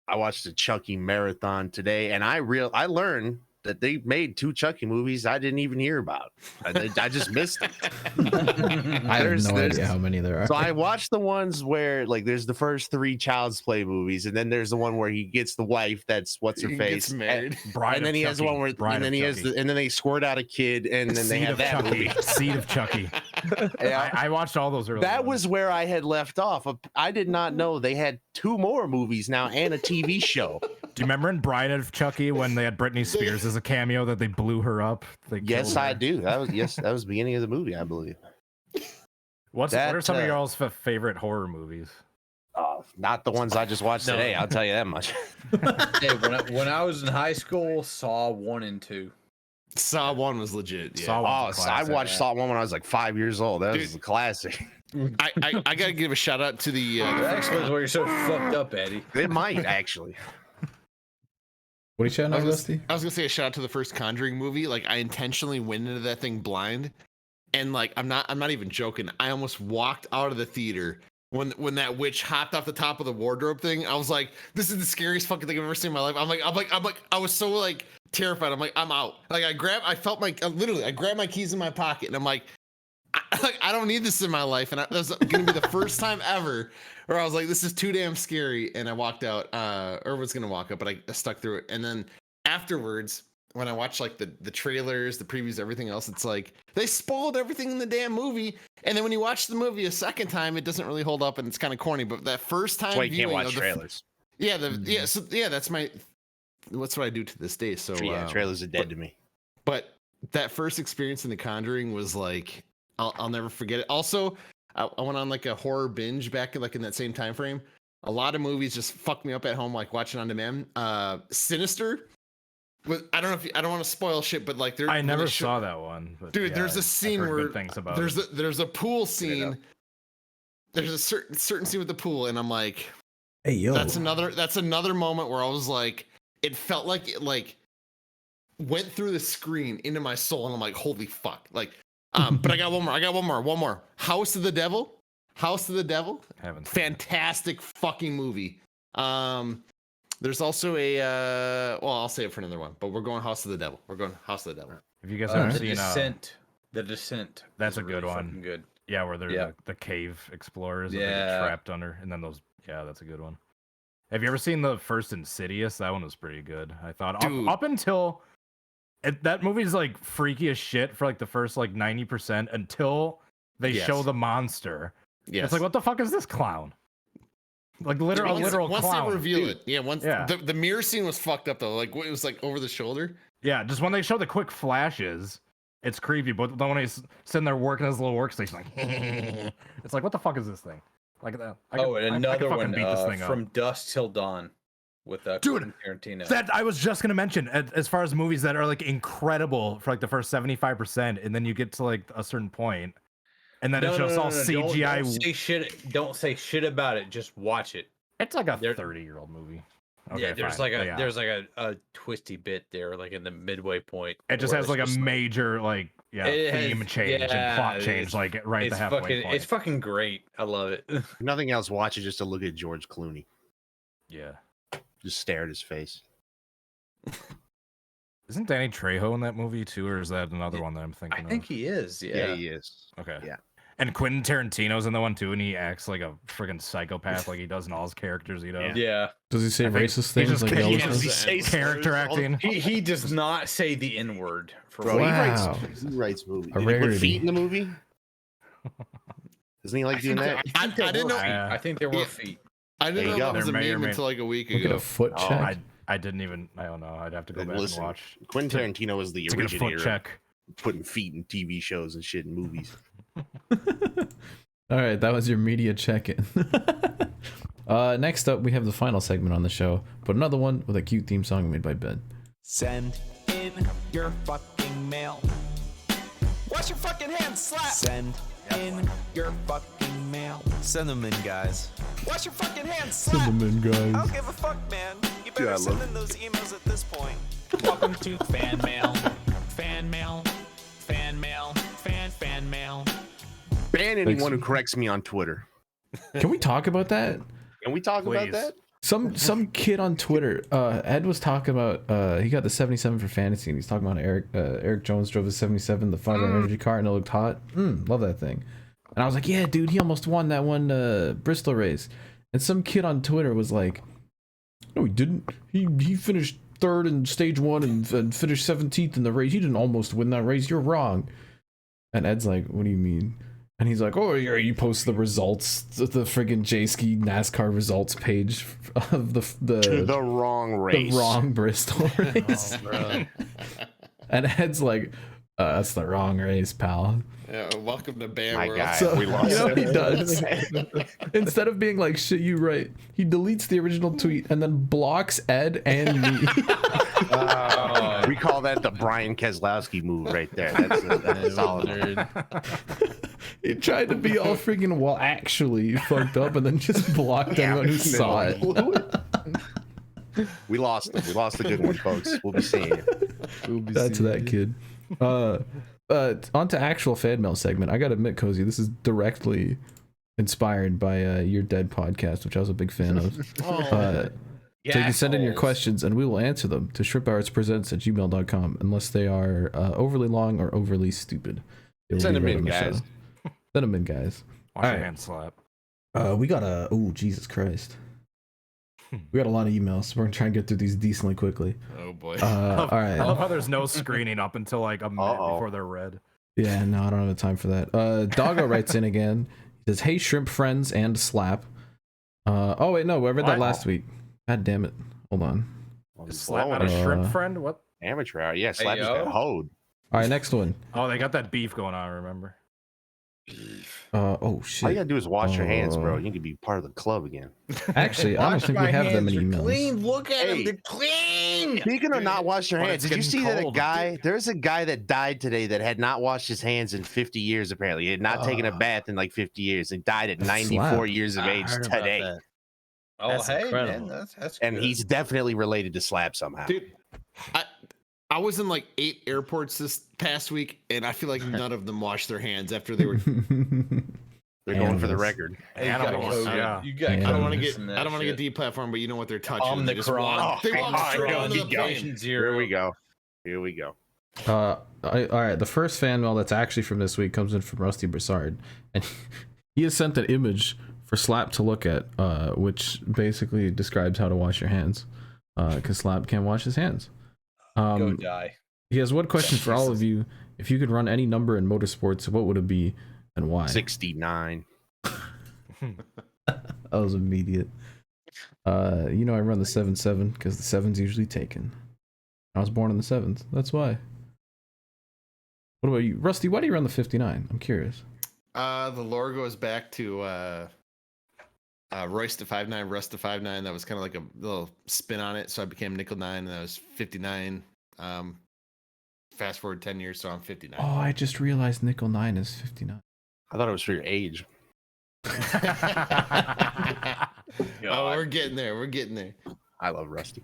I watched a Chucky marathon today, and I learned that they made 2 Chucky movies I didn't even hear about. I just missed it. I have no idea how many there are. So I watched the ones where like there's the first 3 Child's Play movies, and then there's the one where he gets the wife that's what's her face, married. And then he has the one where and then they squirt out a kid, and then they have that movie. Seed of Chucky. Yeah. I watched all those early. That was where I had left off. I did not know they had 2 more movies now and a TV show. Do you remember in Bride of Chucky when they had Britney Spears as a cameo that they blew her up? Yes, I do. That was the beginning of the movie, I believe. What are some of y'all's favorite horror movies? Not the ones I just watched today. I'll tell you that much. Hey, when I was in high school, Saw 1 and 2. Saw 1 was legit. Yeah. I watched Saw 1 when I was like 5 years old. That was a classic. I gotta give a shout out to the. That explains why you're so fucked up, Eddie. It might actually. What are you shouting out, Rusty? I was gonna say a shout out to the first Conjuring movie. Like I intentionally went into that thing blind, and like I'm not even joking. I almost walked out of the theater when that witch hopped off the top of the wardrobe thing. I was like, this is the scariest fucking thing I've ever seen in my life. I'm like, I was so like terrified. I'm like, I'm out. Like I grabbed my keys in my pocket, and I'm like, I don't need this in my life. And that was gonna be the first time ever where I was like, this is too damn scary. And I walked out, or was gonna walk up, but I stuck through it. And then afterwards, when I watched like the trailers, the previews, everything else, it's like they spoiled everything in the damn movie. And then when you watch the movie a second time, it doesn't really hold up and it's kind of corny. But that first time, that's why you can't watch trailers. That's what I do to this day. So trailers are dead to me. But that first experience in The Conjuring was like, I'll never forget it. Also, I went on like a horror binge back in that same time frame. A lot of movies just fucked me up at home, like watching on demand. Sinister. I don't want to spoil shit, but like I never saw that one. But dude, there's a scene where there's a pool scene. There's a certain scene with the pool, and I'm like, hey yo, that's another moment where I was like, it felt like it like went through the screen into my soul, and I'm like, holy fuck, like. But I got one more. House of the Devil. Fantastic fucking movie. There's also I'll save it for another one, but we're going House of the Devil. Have you guys ever seen The Descent? That's a good really one. Good. Yeah, where they're the cave explorers that they get trapped under, and then those. Yeah, that's a good one. Have you ever seen the first Insidious? That one was pretty good. I thought up until. That movie's like freaky as shit for like the first like 90% until they show the monster. It's like, what the fuck is this clown? Like literal clown. Once they reveal it, the mirror scene was fucked up though. Like it was like over the shoulder. Yeah, just when they show the quick flashes, it's creepy. But then when he's sitting there working his little workstation, like it's like, what the fuck is this thing? Like that. Another one beat this thing From Dusk Till Dawn. With Tarantino. That I was just gonna mention as far as movies that are like incredible for like the first 75%, and then you get to like a certain point, and then it's just all CGI. Don't say shit about it. Just watch it. It's like a 30-year-old movie. Okay, yeah, there's like a twisty bit there, like in the midway point. It just has like a major theme change and plot change, like right at the halfway point. It's fucking great. I love it. Nothing else. Watch it just to look at George Clooney. Yeah. Just stare at his face. Isn't Danny Trejo in that movie too, or is that another one that I'm thinking of? I think he is. Yeah, he is. Okay. Yeah. And Quentin Tarantino's in the one too, and he acts like a freaking psychopath, like he does in all his characters. Yeah. Does he say racist things like he always does? Character acting. He does not say the N word. Bro, he writes movies. Did he put feet in the movie? Doesn't he like doing that? I didn't know. I think there were feet. I didn't know that was a meme until like a week ago. Look at a foot check. I didn't even. I don't know. I'd have to go back and watch. Quentin Tarantino was the originator foot check. of putting feet in TV shows and shit in movies. All right, that was your media check-in. Next up, we have the final segment on the show, but another one with a cute theme song made by Ben. Send in your fucking mail. Wash your fucking hands, slap. Send in your fucking mail. Send them in, guys. Wash your fucking hands, slap. Send them in, guys. I don't give a fuck, man. You better send in those emails at this point. Welcome to fan mail. Fan mail. Fan mail. Fan mail. Ban anyone who corrects me on Twitter. Can we talk about that? Can we talk about that? Some kid on Twitter, Ed was talking about he got the 77 for fantasy, and he's talking about Eric Jones drove the 77, the 5 energy car, and it looked hot. Love that thing. And I was like, yeah, dude, he almost won that one Bristol race. And some kid on Twitter was like, no, he didn't. He finished third in stage 1 and finished 17th in the race. He didn't almost win that race. You're wrong. And Ed's like, what do you mean? And he's like, oh, yeah, you post the results, the friggin' J-Ski NASCAR results page of the wrong race. The wrong Bristol race. Oh, and Ed's like, That's the wrong race, pal. Yeah, welcome to Bam My World. guy, So, we lost. you know what he does? Instead of being like, shit, you right, he deletes the original tweet and then blocks Ed and me. We call that the Brian Keselowski move right there. That's a solid. He tried to be all freaking, well, actually fucked up and then just blocked anyone who saw it. We lost them. We lost the good one, folks. We'll be seeing you. That's that kid. On to actual fan mail segment. I gotta admit, Cosey, this is directly inspired by your Dead podcast, which I was a big fan of. So you can send in your questions and we will answer them to ShrimpHoursPresents@gmail.com unless they are overly long or overly stupid. Send them in, guys. Send them in, guys. Watch your hand slap. We got a... Oh, Jesus Christ. We got a lot of emails, so we're gonna try and get through these decently quickly. Oh boy. All right. I love how there's no screening up until like a minute before they're read. Yeah, no, I don't have the time for that. Doggo writes in again. He says, "Hey, shrimp friends and slap." Oh wait, no, I read that last week. God damn it. Hold on. Is Slap not a shrimp friend? What? Amateur hour. Yeah, Slap just got hoed. All right, next one. Oh, they got that beef going on, remember? Oh shit. All you gotta do is wash your hands, bro. You can be part of the club again. Actually, I don't think we have them in emails. Clean. Look at them. They're clean. Speaking of not wash your But hands, it's did you see getting that cold. a guy? There's a guy that died today that had not washed his hands in 50 years. Apparently, he had not taken a bath in like 50 years. And died at 94 Slap. years of age heard about today. that. Oh, That's hey, incredible. man. That's And good. he's definitely related to Slap somehow. Dude, I was in like 8 airports this past week, and I feel like none of them washed their hands after they were. They're going for the Animals. record. Hey, you Animals, gotta go, yeah. You gotta Yeah. I go don't want to this get. and I that don't want to get shit. deplatformed, but you know what they're touching. On They the just Quran. walk- They walk Oh, straight go, onto the you go. plane. Patient Here zero. we go. Here we go. All right, the first fan mail that's actually from this week comes in from Rusty Broussard, and he has sent an image for Slap to look at, which basically describes how to wash your hands, because Slap can't wash his hands. Go die. He has one question for all of you. If you could run any number in motorsports, what would it be and why? 69. That was immediate. You know I run the 7-7 because the 7's usually taken. I was born in the 7s. That's why. What about you? Rusty, why do you run the 59? I'm curious. The lore goes back to Royce to 5.9, Russ to 5.9. That was kind of like a little spin on it. So I became Nickel 9, and that was 59. Fast forward 10 years, so I'm 59. Oh, I just realized Nickel 9 is 59. I thought it was for your age. Oh, we're getting there. We're getting there. I love Rusty.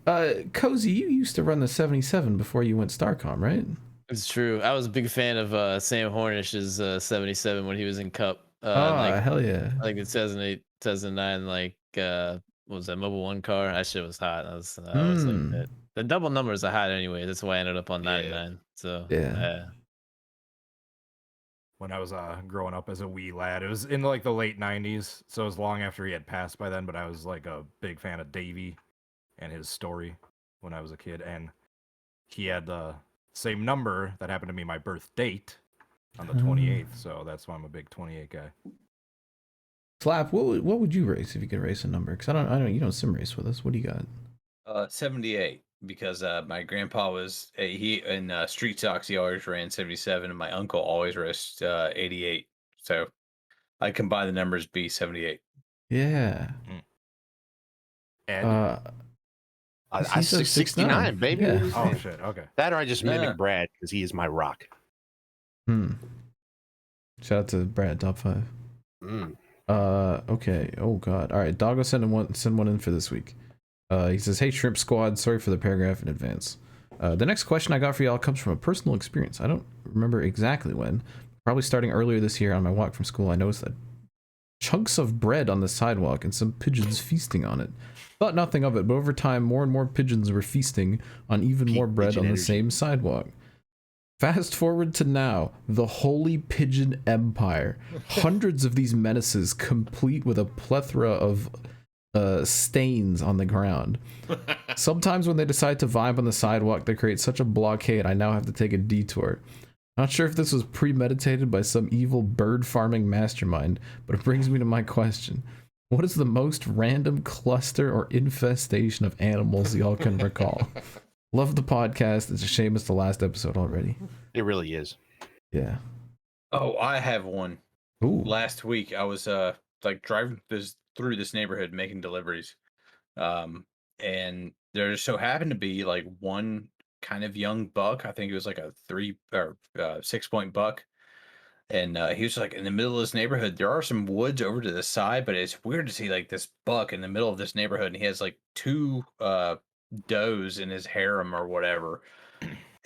Cosey, you used to run the 77 before you went Starcom, right? It's true. I was a big fan of Sam Hornish's 77 when he was in Cup. Hell yeah. Like the 2008, 2009, like what was that Mobile One car? That shit was hot. I was like that. The double numbers are hot anyway. That's why I ended up on 99. So Yeah. When I was growing up as a wee lad, it was in like the late 90s, so it was long after he had passed by then, but I was like a big fan of Davey and his story when I was a kid, and he had the same number that happened to be my birth date on the 28th, so that's why I'm a big 28 guy. Slap, what would you race if you could race a number? Because I don't you don't sim race with us. What do you got? 78, because my grandpa was he in street stocks. He always ran 77, and my uncle always raced 88. So I combine the numbers, be 78. Yeah. Ed? I 69, baby. Yeah. Oh shit, okay. That or I just mimic Yeah. Brad because he is my rock. Shout out to Brad, top 5. Okay. Oh god. All right, Doggo send one in for this week. He says, "Hey Shrimp Squad, sorry for the paragraph in advance. The next question I got for y'all comes from a personal experience. I don't remember exactly when. Probably starting earlier this year on my walk from school, I noticed that chunks of bread on the sidewalk and some pigeons feasting on it. Thought nothing of it, but over time, more and more pigeons were feasting on even more bread on the same sidewalk. Fast forward to now, the Holy Pigeon Empire. Hundreds of these menaces, complete with a plethora of stains on the ground. Sometimes when they decide to vibe on the sidewalk, they create such a blockade I now have to take a detour. Not sure if this was premeditated by some evil bird farming mastermind, but it brings me to my question. What is the most random cluster or infestation of animals y'all can recall? Love the podcast. It's a shame it's the last episode already. It really is. Yeah. Oh, I have one. Ooh. Last week I was like driving through this neighborhood making deliveries. And there just so happened to be like one kind of young buck. I think it was like a 3 or 6 point buck. And he was like in the middle of this neighborhood. There are some woods over to the side, but it's weird to see like this buck in the middle of this neighborhood. And he has like 2 does in his harem or whatever.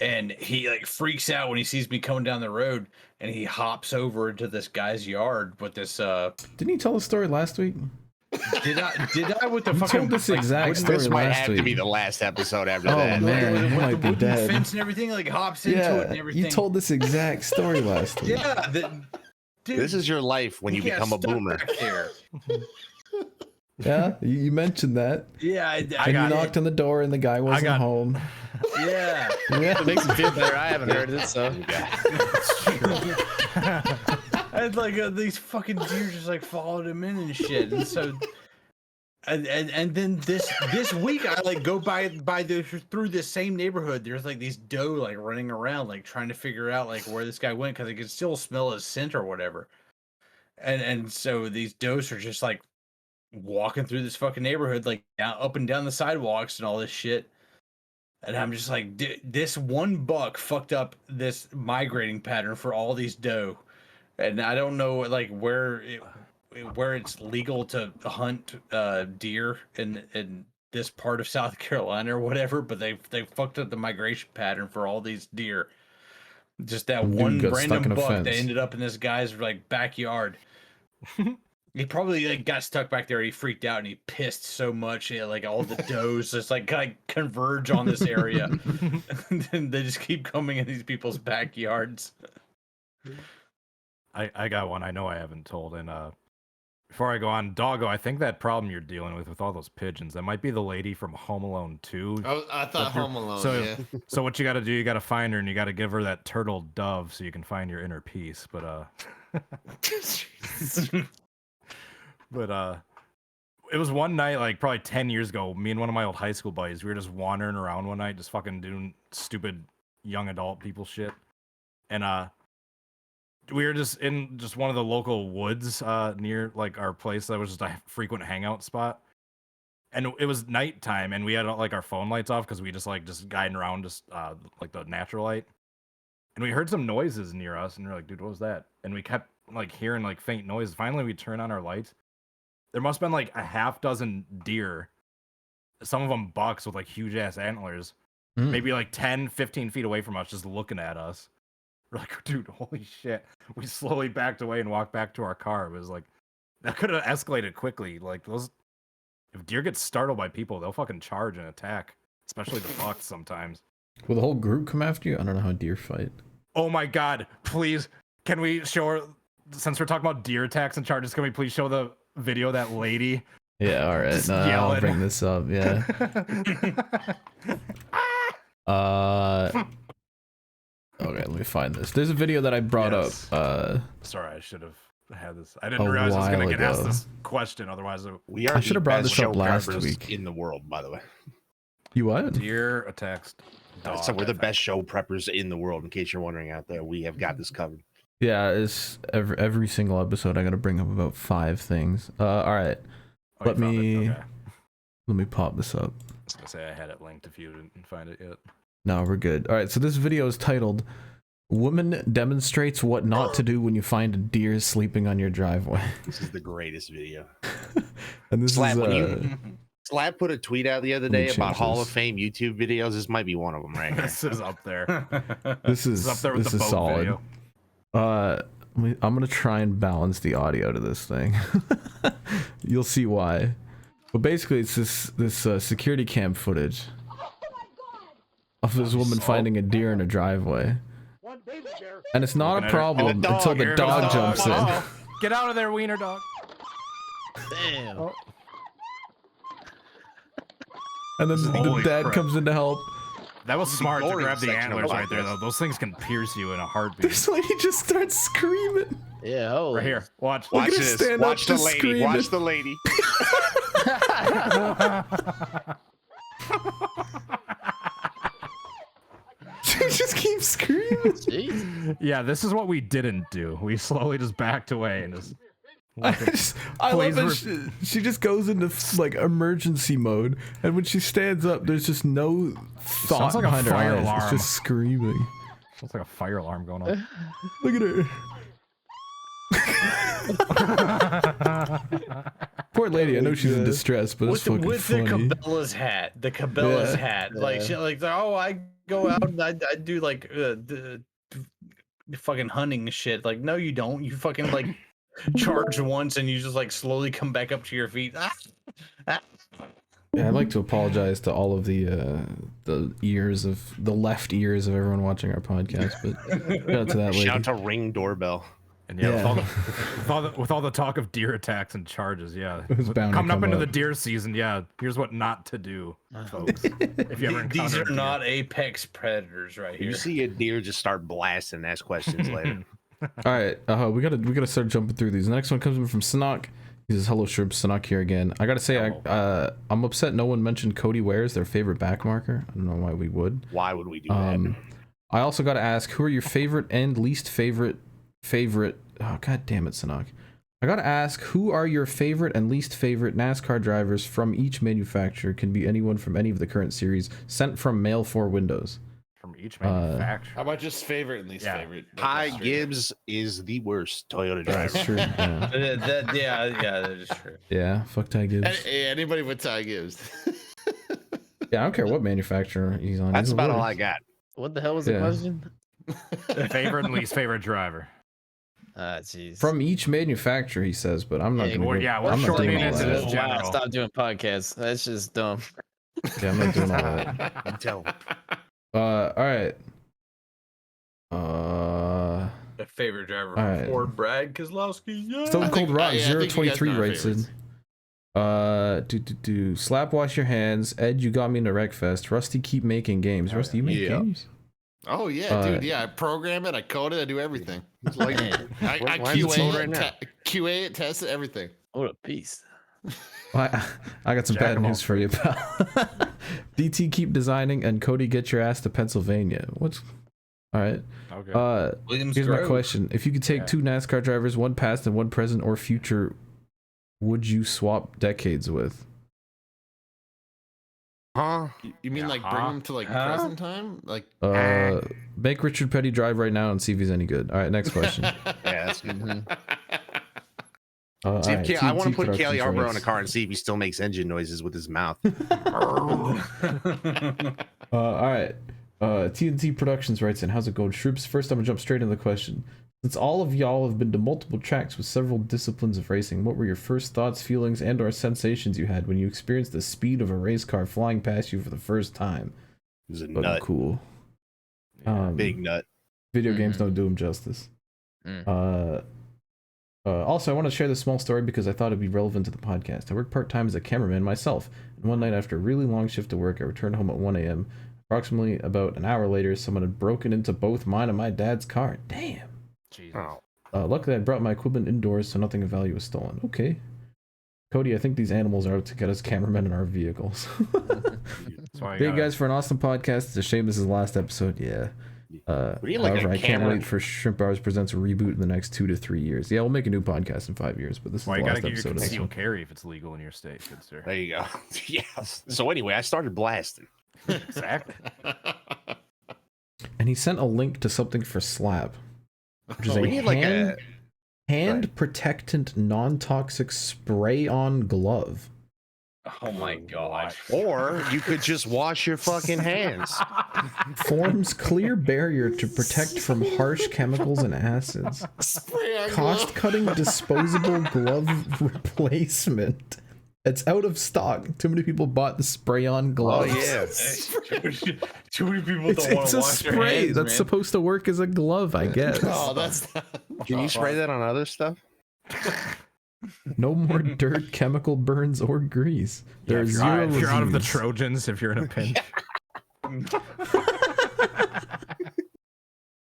And he like freaks out when he sees me coming down the road, and he hops over into this guy's yard with this. Didn't you tell the story last week? Did I with the You fucking told this exact story This might last have week. to be the last episode after Oh, that. man. with you might the be wooden dead. fence and everything, like hops into it and everything. You told this exact story last week. Yeah, dude, This is your life when you he got become a stuck boomer. back there. Yeah, you mentioned that. Yeah, I And you got knocked on the door and the guy wasn't home. Yeah. Yeah. It makes me feel better. I haven't heard it, so. And like these fucking deer just like followed him in and shit. And so, and then this week I like go through this same neighborhood. There's like these doe like running around like trying to figure out like where this guy went because I could still smell his scent or whatever. And so these does are just like walking through this fucking neighborhood like up and down the sidewalks and all this shit. And I'm just like, this one buck fucked up this migrating pattern for all these doe. And I don't know like where it's legal to hunt deer in this part of South Carolina or whatever, but they fucked up the migration pattern for all these deer. Just that Dude one got stuck random in a buck fence. that ended up in this guy's like backyard. He probably like got stuck back there. He freaked out and he pissed so much. Like all the does just like converge on this area, and then they just keep coming in these people's backyards. I got one I know I haven't told. And before I go on, Doggo, I think that problem you're dealing with all those pigeons, that might be the lady from Home Alone 2. I thought Home Alone. So, yeah. so what you got to do, you got to find her and you got to give her that turtle dove so you can find your inner peace. But but it was one night, like probably 10 years ago, me and one of my old high school buddies, we were just wandering around one night, just fucking doing stupid young adult people shit. And we were just in just one of the local woods near like our place that was just a frequent hangout spot. And it was nighttime and we had like our phone lights off because we just guiding around just like the natural light. And we heard some noises near us and we're like, dude, what was that? And we kept like hearing like faint noises. Finally, we turned on our lights. There must have been like a half dozen deer, some of them bucks with like huge ass antlers, maybe like 10, 15 feet away from us, just looking at us. We're like, dude, holy shit. We slowly backed away and walked back to our car. It was like, that could have escalated quickly. Like those, if deer get startled by people, they'll fucking charge and attack, especially the bucks sometimes. Will the whole group come after you? I don't know how deer fight. Oh my God, please. Can we show her, since we're talking about deer attacks and charges, can we please show the video of that lady? Yeah, all right. No, I'll bring this up. Yeah. Okay, let me find this. There's a video that I brought up. Sorry, I should have had this. I didn't realize I was going to get asked this question. Otherwise, I should have brought this up last week. In the world, by the way. You what? Deer attacks. So we're the best show preppers in the world. In case you're wondering out there, we have got this covered. Yeah, it's every single episode. I'm gonna bring up about 5 things. All right. Let me pop this up. I was gonna say I had it linked if you didn't find it yet. No, we're good. All right, so this video is titled "Woman Demonstrates What Not to Do When You Find a Deer Sleeping on Your Driveway." This is the greatest video. And this Slap, is Slap put a tweet out the other day about Hall of Fame YouTube videos. This might be one of them, right? This is up there. This is up there with the boat solid. video. I'm gonna try and balance the audio to this thing. You'll see why. But basically, it's this security cam footage of this woman finding a deer in a driveway, and it's not a problem until the dog jumps in. Get out of there, wiener dog! Damn. Oh. And then the dad comes in to help. That was smart to boring grab the section of antlers the right there, podcast. though. Those things can pierce you in a heartbeat. This lady just starts screaming. Yeah, holy. Right here, watch. Look Watch at her this. stand Watch up the just lady. screaming. Watch the lady. Jeez. Yeah, this is what we didn't do. We slowly just backed away and just. I love that she just goes into like emergency mode, and when she stands up, there's just no thought like behind a her fire eyes. alarm. It's just screaming. Sounds like a fire alarm going on. Look at her. Poor lady. I know she's in distress, but it's fucking funny. The Cabela's hat. The Cabela's hat. Like she like oh I go out and I do like the fucking hunting shit. Like no you don't. You fucking like charge once and you just like slowly come back up to your feet. Yeah, I'd like to apologize to all of the ears of the left ears of everyone watching our podcast, but shout out to that lady. Shout out to Ring Doorbell. And yeah, with all the talk of deer attacks and charges, yeah, It was bound to coming up come into up. the deer season, yeah. Here's what not to do, folks. If you ever These encounter are a deer. not apex predators right here. You see a deer, just start blasting, ask questions later. All right, we gotta start jumping through these. The next one comes in from Sanok. He says, "Hello, Shrimp. Sanok here again. I gotta say, I'm upset no one mentioned Cody Ware's their favorite back marker. I don't know why we would. Why would we do that? I also gotta ask, who are your favorite and least favorite? Oh god damn it, Sanok. I gotta ask, who are your favorite and least favorite NASCAR drivers from each manufacturer? Can be anyone from any of the current series. Sent from Mail 4 Windows. From each manufacturer. How about just favorite and least favorite? Ty Gibbs is the worst Toyota driver. That's true. Yeah. that is true. Yeah, fuck Ty Gibbs. Anybody but Ty Gibbs. Yeah, I don't care what manufacturer he's on. That's He's about the all worst. I got. What the hell was the question? Favorite and least favorite driver. Jeez. From each manufacturer, he says, but I'm not. Yeah, Gonna we're I'm not shortening doing all it to that. this general. Stop doing podcasts. That's just dumb. Yeah, I'm not doing all that. Tell. All right. A favorite driver All right. Ford Brad Keselowski. Yeah. Stone Cold Rock I think you guys 023 know our writes in. favorites. Slap wash your hands. Ed, you got me into Wreckfest. Rusty, keep making games. Rusty, you make Yeah. games? Oh yeah, dude. Yeah, I program it, I code it, I do everything. Like, I why is it sold QA right it, now? QA it, test it, everything. What a beast. Well, I got some Jack bad of all news for you, pal. DT, keep designing, and Cody, get your ass to Pennsylvania. What's all right? Okay. Williams Here's my Grove. question: if you could take two NASCAR drivers, one past and one present or future, would you swap decades with? huh? You mean like bring them to like present time? Like Make Richard Petty drive right now and see if he's any good. All right, next question. Yeah, that's good. All See, right, I want to TNT put Kelly Productions Arbor on writes, a car and see if he still makes engine noises with his mouth. all right. TNT Productions writes in, how's it going, Shroops? First, I'm gonna jump straight into the question. Since all of y'all have been to multiple tracks with several disciplines of racing, what were your first thoughts, feelings, and or sensations you had when you experienced the speed of a race car flying past you for the first time? He was a Fucking nut. cool. Big nut. Video games don't do him justice. Also, I want to share this small story because I thought it'd be relevant to the podcast. I work part-time as a cameraman myself, and one night after a really long shift of work, I returned home at 1 a.m. Approximately about an hour later, someone had broken into both mine and my dad's car. Damn. Jesus. Oh. Luckily, I brought my equipment indoors, so nothing of value was stolen. Okay. Cody, I think these animals are out to get us cameramen in our vehicles. That's why Thank you guys for an awesome podcast. It's a shame this is the last episode. Yeah. We need, like, However, a I can't camera- wait for Shrimp Hours Presents a reboot in the next 2 to 3 years. Yeah, we'll make a new podcast in 5 years, but this is Why the you gotta last get your episode of this concealed one. carry if it's legal in your state, good sir. There you go. Yes. So anyway, I started blasting. Exactly. And he sent a link to something for Slab, which is We a need like a hand protectant non-toxic spray-on glove. Oh my god. or you could just wash your fucking hands. Forms clear barrier to protect from harsh chemicals and acids. Spray on glove. Cost-cutting disposable glove replacement. It's out of stock. Too many people bought the spray-on Oh gloves. yeah. Too many people It's don't want to a wash their spray hands, that's man. supposed to work as a glove, I guess. Oh, that's not... Can you spray that on other stuff? No more dirt, chemical burns, or grease. Yeah, There's if zero you're out of the reviews. Trojans, if you're in a pinch.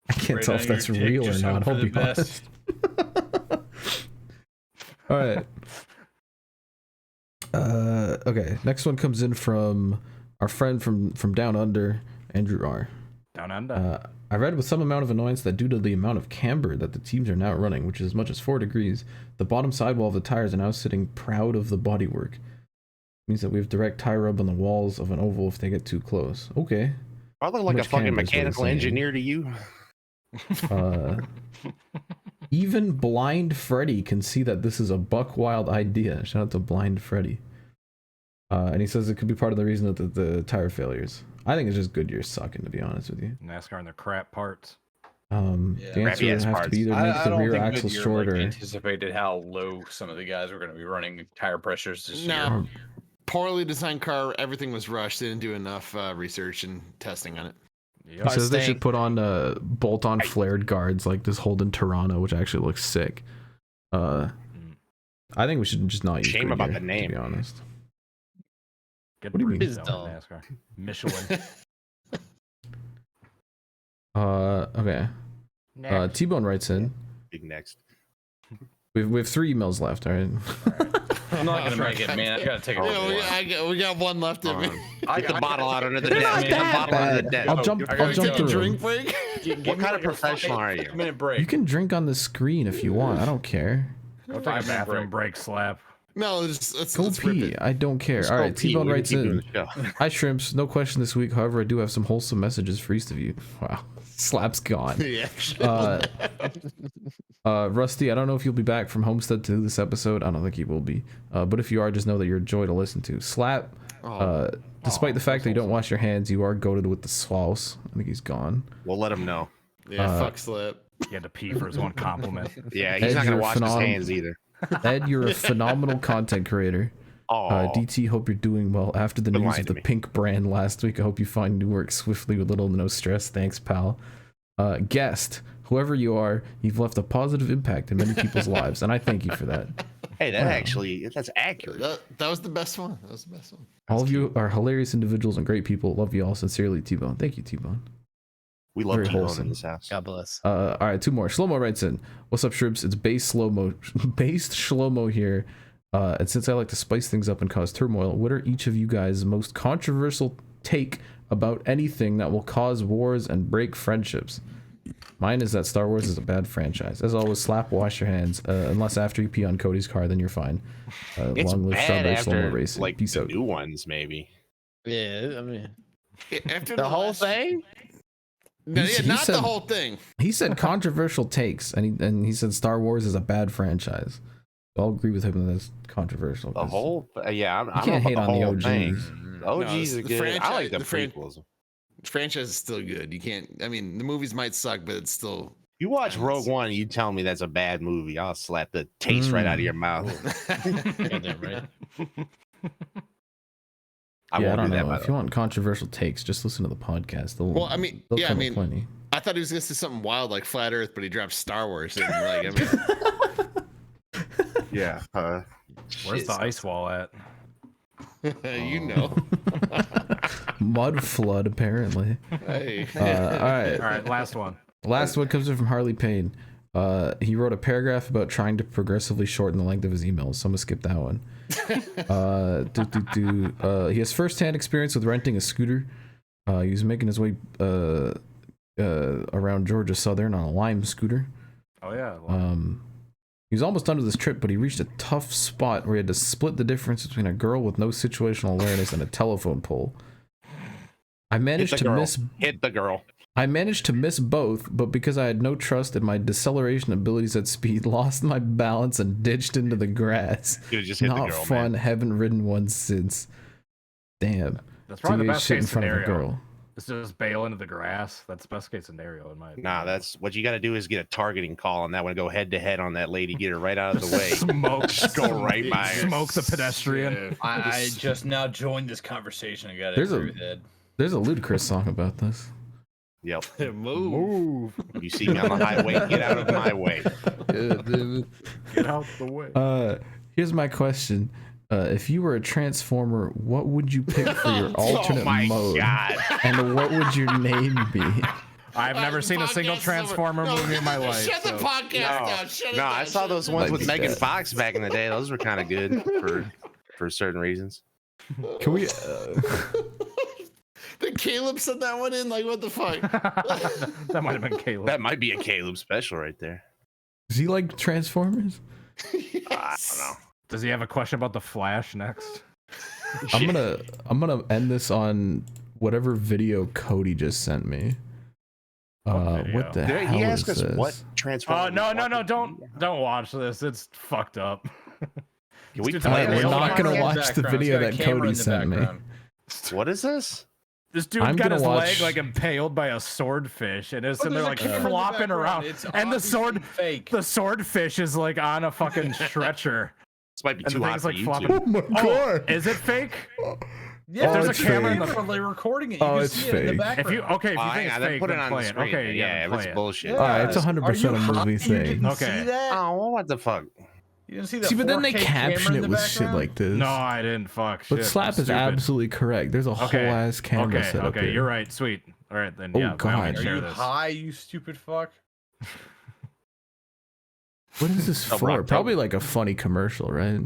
I can't Spray tell it if on that's your dick, real or just not. hope for I'll the be best. honest. All right. Okay. Next one comes in from our friend from Down Under, Andrew R. Down under. I read with some amount of annoyance that due to the amount of camber that the teams are now running, which is as much as 4 degrees, the bottom sidewall of the tires are now sitting proud of the bodywork. Means that we have direct tire rub on the walls of an oval if they get too close. Okay. I look like a fucking mechanical engineer to you. Even Blind Freddy can see that this is a buck wild idea. Shout out to Blind Freddy. And he says it could be part of the reason that the tire failures. I think it's just Goodyear's sucking, to be honest with you. NASCAR and their crap parts. The answer would have to be either make the rear axle shorter. Like, anticipated how low some of the guys were going to be running tire pressures this year. Poorly designed car. Everything was rushed. They didn't do enough research and testing on it. He says they should put on bolt-on flared guards like this Holden Toronto, which actually looks sick. I think we should just not use Shame about the name, to be honest. What do you mean? NASCAR. Michelin. Okay. T-Bone writes in. Big next. We have 3 emails left. All right. I'm not gonna make it, man. I gotta take a Yeah, we got one left in me. I got the bottle out under the desk. I'll jump through. Drink break. What kind of professional are you? Minute break. You can drink on the screen if you want. I don't care. Go take a bathroom break, Slap. No, let's Go rip pee. it. I don't care. All right, T-Bone writes in. Hi, Shrimps. No question this week. However, I do have some wholesome messages for each of you. Wow. Slap's gone. Yeah. Rusty, I don't know if you'll be back from Homestead to do this episode. I don't think he will be. But if you are, just know that you're a joy to listen to. Slap, despite the fact that you don't wash your hands, you are goated with the sauce. I think he's gone. We'll let him know. Yeah, fuck Slap. He had to pee for his one compliment. Yeah, he's not going to wash his hands either. Ed, you're a phenomenal content creator. DT, hope you're doing well. After the news of the pink brand last week, I hope you find new work swiftly with little to no stress. Thanks, pal. Guest, whoever you are, you've left a positive impact in many people's lives, and I thank you for that. Hey, that's accurate. That was the best one. That was the best one. All of you are hilarious individuals and great people. Love you all sincerely, T-Bone. Thank you, T-Bone. We love T-Bone in this house. God bless. All right, 2 more. Shlomo writes in. What's up, Shrimps? It's based Shlomo here. And since I like to spice things up and cause turmoil, what are each of you guys' most controversial take about anything that will cause wars and break friendships? Mine is that Star Wars is a bad franchise. As always, Slap, wash your hands. Unless after you pee on Cody's car, then you're fine. It's long live bad Strawberry after, Slow-Mo Racing. like, Peace the out. new ones, maybe. Yeah, I mean, After the whole thing. No, He not said- the whole thing. He said controversial takes, and he said Star Wars is a bad franchise. I'll agree with him that that's controversial. The 'cause whole, yeah, I'm you can't about hate the on the whole OGs. thing. The OGs No, are the good. I franchise- like the the fran- prequels. The franchise is still good. You can't. I mean, the movies might suck, but it's still. You watch Rogue One, you tell me that's a bad movie. I'll slap the taste right out of your mouth. Goddamn right. I Yeah, I won't don't do that. know. By If the you way. want controversial takes, just listen to the podcast. They'll, Well, I mean, they'll yeah, I come mean, with plenty. I thought he was gonna say something wild like flat Earth, but he dropped Star Wars. And like, I Yeah. Where's the ice wall at? mean, you know. Mud flood, apparently. Hey. All right. All right, last one. Last one comes in from Harley Payne. He wrote a paragraph about trying to progressively shorten the length of his emails, so I'm gonna skip that one. He has first-hand experience with renting a scooter. He was making his way around Georgia Southern on a Lime scooter. Oh yeah. He was almost done with his trip, but he reached a tough spot where he had to split the difference between a girl with no situational awareness and a telephone pole. I managed to miss Hit the girl. I managed to miss both, but because I had no trust in my deceleration abilities at speed, lost my balance and ditched into the grass. You just hit Not the girl, fun. man. Haven't ridden one since. Damn. That's probably the Dude, best shit in case front of a scenario. girl. It's just bail into the grass. That's the best case scenario in my opinion. Nah, that's what you got to do is get a targeting call on that one. Go head to head on that lady. Get her right out of the way. Smoke. Go right by her. Smoke the pedestrian. I just now joined this conversation. I got to There's a- agree with Ed. There's a Ludacris song about this. Yep. Move. You see me on the highway, get out of my way. Get out the way. Here's my question. If you were a transformer, what would you pick for your alternate Oh my mode? God. And what would your name be? I've never seen a single Transformer movie in my life. Shut the so- podcast down. Shut it No, down. I saw shut those it ones down. with Like Megan that. Fox back in the day. Those were kind of good for certain reasons. Can we? Then Caleb sent that one in. Like, what the fuck? That might have been Caleb. That might be a Caleb special right there. Does he like Transformers? Yes. I don't know. Does he have a question about the Flash next? I'm gonna end this on whatever video Cody just sent me. What the hell He is asked us this? what Transformers. No, don't watch this. It's fucked up. Can we Dude, play we're this? not gonna watch the video that Cody sent me. What is this? This dude got his leg like impaled by a swordfish, and it's in there like flopping around. And the swordfish is like on a fucking stretcher. This might be And too the hot thing's for like YouTube. flopping. Oh my god! Is it fake? Yeah, there's it's a camera in fake. the They're recording it. You Oh, can it's see it in the fake. background. If you if you Oh, think hang it's on, then fake, put it then on play the it. screen. Okay, Yeah, play it's it. bullshit. All right, it's 100% a movie You thing. didn't Okay. see that? Oh, what the fuck? You didn't see the See, but then they 4K caption camera in it the with shit background? like this. No, I didn't. Fuck. But shit, Slap is stupid. absolutely correct. There's a whole ass camera set up Okay, here. you're right. Sweet. All right, then. Oh, Yeah, by all means, God. Are share you this. high, you stupid fuck? What is this Oh, for? Rock, Probably like a funny commercial, right?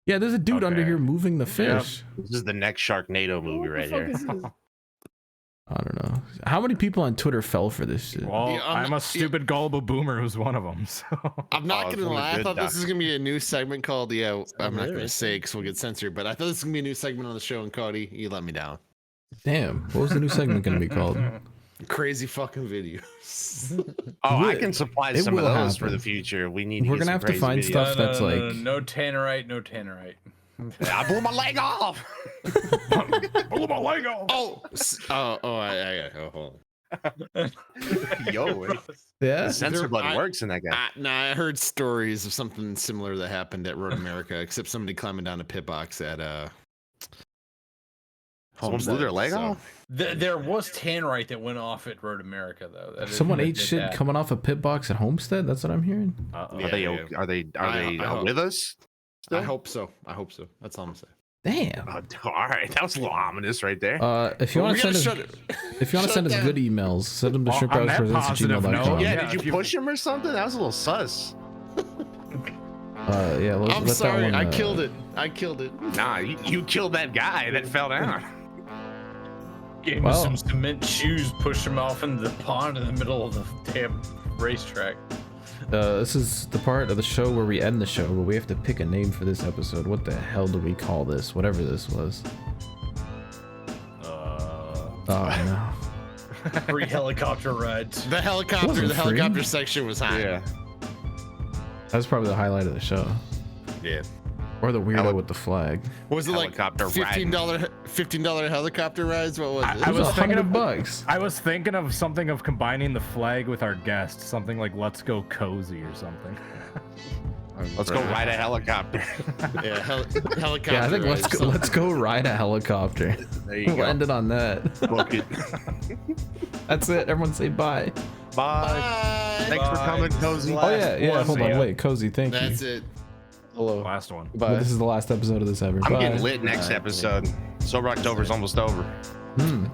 Yeah, there's a dude under Okay. here moving the fish. This is the next Sharknado movie right here. I don't know. How many people on Twitter fell for this shit? Well, Yeah, I'm a stupid gullible boomer who's one of them. So. I'm not Oh, it's gonna one of the lie. I good thought this docs. was gonna be a new segment called I'm not gonna say because we'll get censored. But I thought this was gonna be a new segment on the show. And Cody, you let me down. Damn, what was the new segment going to be called? Crazy fucking videos. Oh, I It can supply will some of those for happen. the future. We need. We're get gonna some have to crazy find videos. stuff that's like. no tannerite, no tannerite. I blew my leg off. Pull my leg off. Hold on. Yo, wait. Yeah. The censor There- button I- works in that guy. I heard stories of something similar that happened at Road America, except somebody climbing down a pit box at Someone blew their leg off. There was tannerite that went off at Road America though. That is- Someone that ate did shit that. coming off a pit box at Homestead. That's what I'm hearing. Uh-oh. Yeah. Are they I- with us? Still? I hope so. That's all I'm saying. Damn. All right, that was a little ominous right there. If you want to send us, if you want to send us good emails, send them to Well, on that positive shrimpourspresents@gmail.com. note, yeah, yeah, did if you you- push him or something? That was a little sus. Yeah, let I'm that sorry. one, I killed it. I killed it. Nah, you killed that guy that fell down. Gave him Well. some cement shoes, pushed him off into the pond in the middle of the damn racetrack. This is the part of the show where we end the show, but we have to pick a name for this episode. What the hell do we call this? Whatever this was. Oh no. Free helicopter rides. The helicopter. Wasn't The free. helicopter section was hot. Yeah. That's probably the highlight of the show. Yeah. Or the weirdo with the flag. Was it like Helicopter $15 helicopter rides? What was it? I It was was thinking of $100. I was thinking of something of combining the flag with our guest, something like "Let's go Cozy" or something. Let's go ride a helicopter. Yeah, helicopter. Yeah, I think rides. let's go ride a helicopter. There you We'll go. end it on that. Book it. That's it. Everyone say bye. Bye. Bye. Thanks for coming, Cozy. Oh yeah, hold on, ya. wait, Cozy, thank That's you. it. Hello. Last one. But this is the last episode of this ever. I'm Bye. getting lit next episode. Sober October's almost over. Hmm.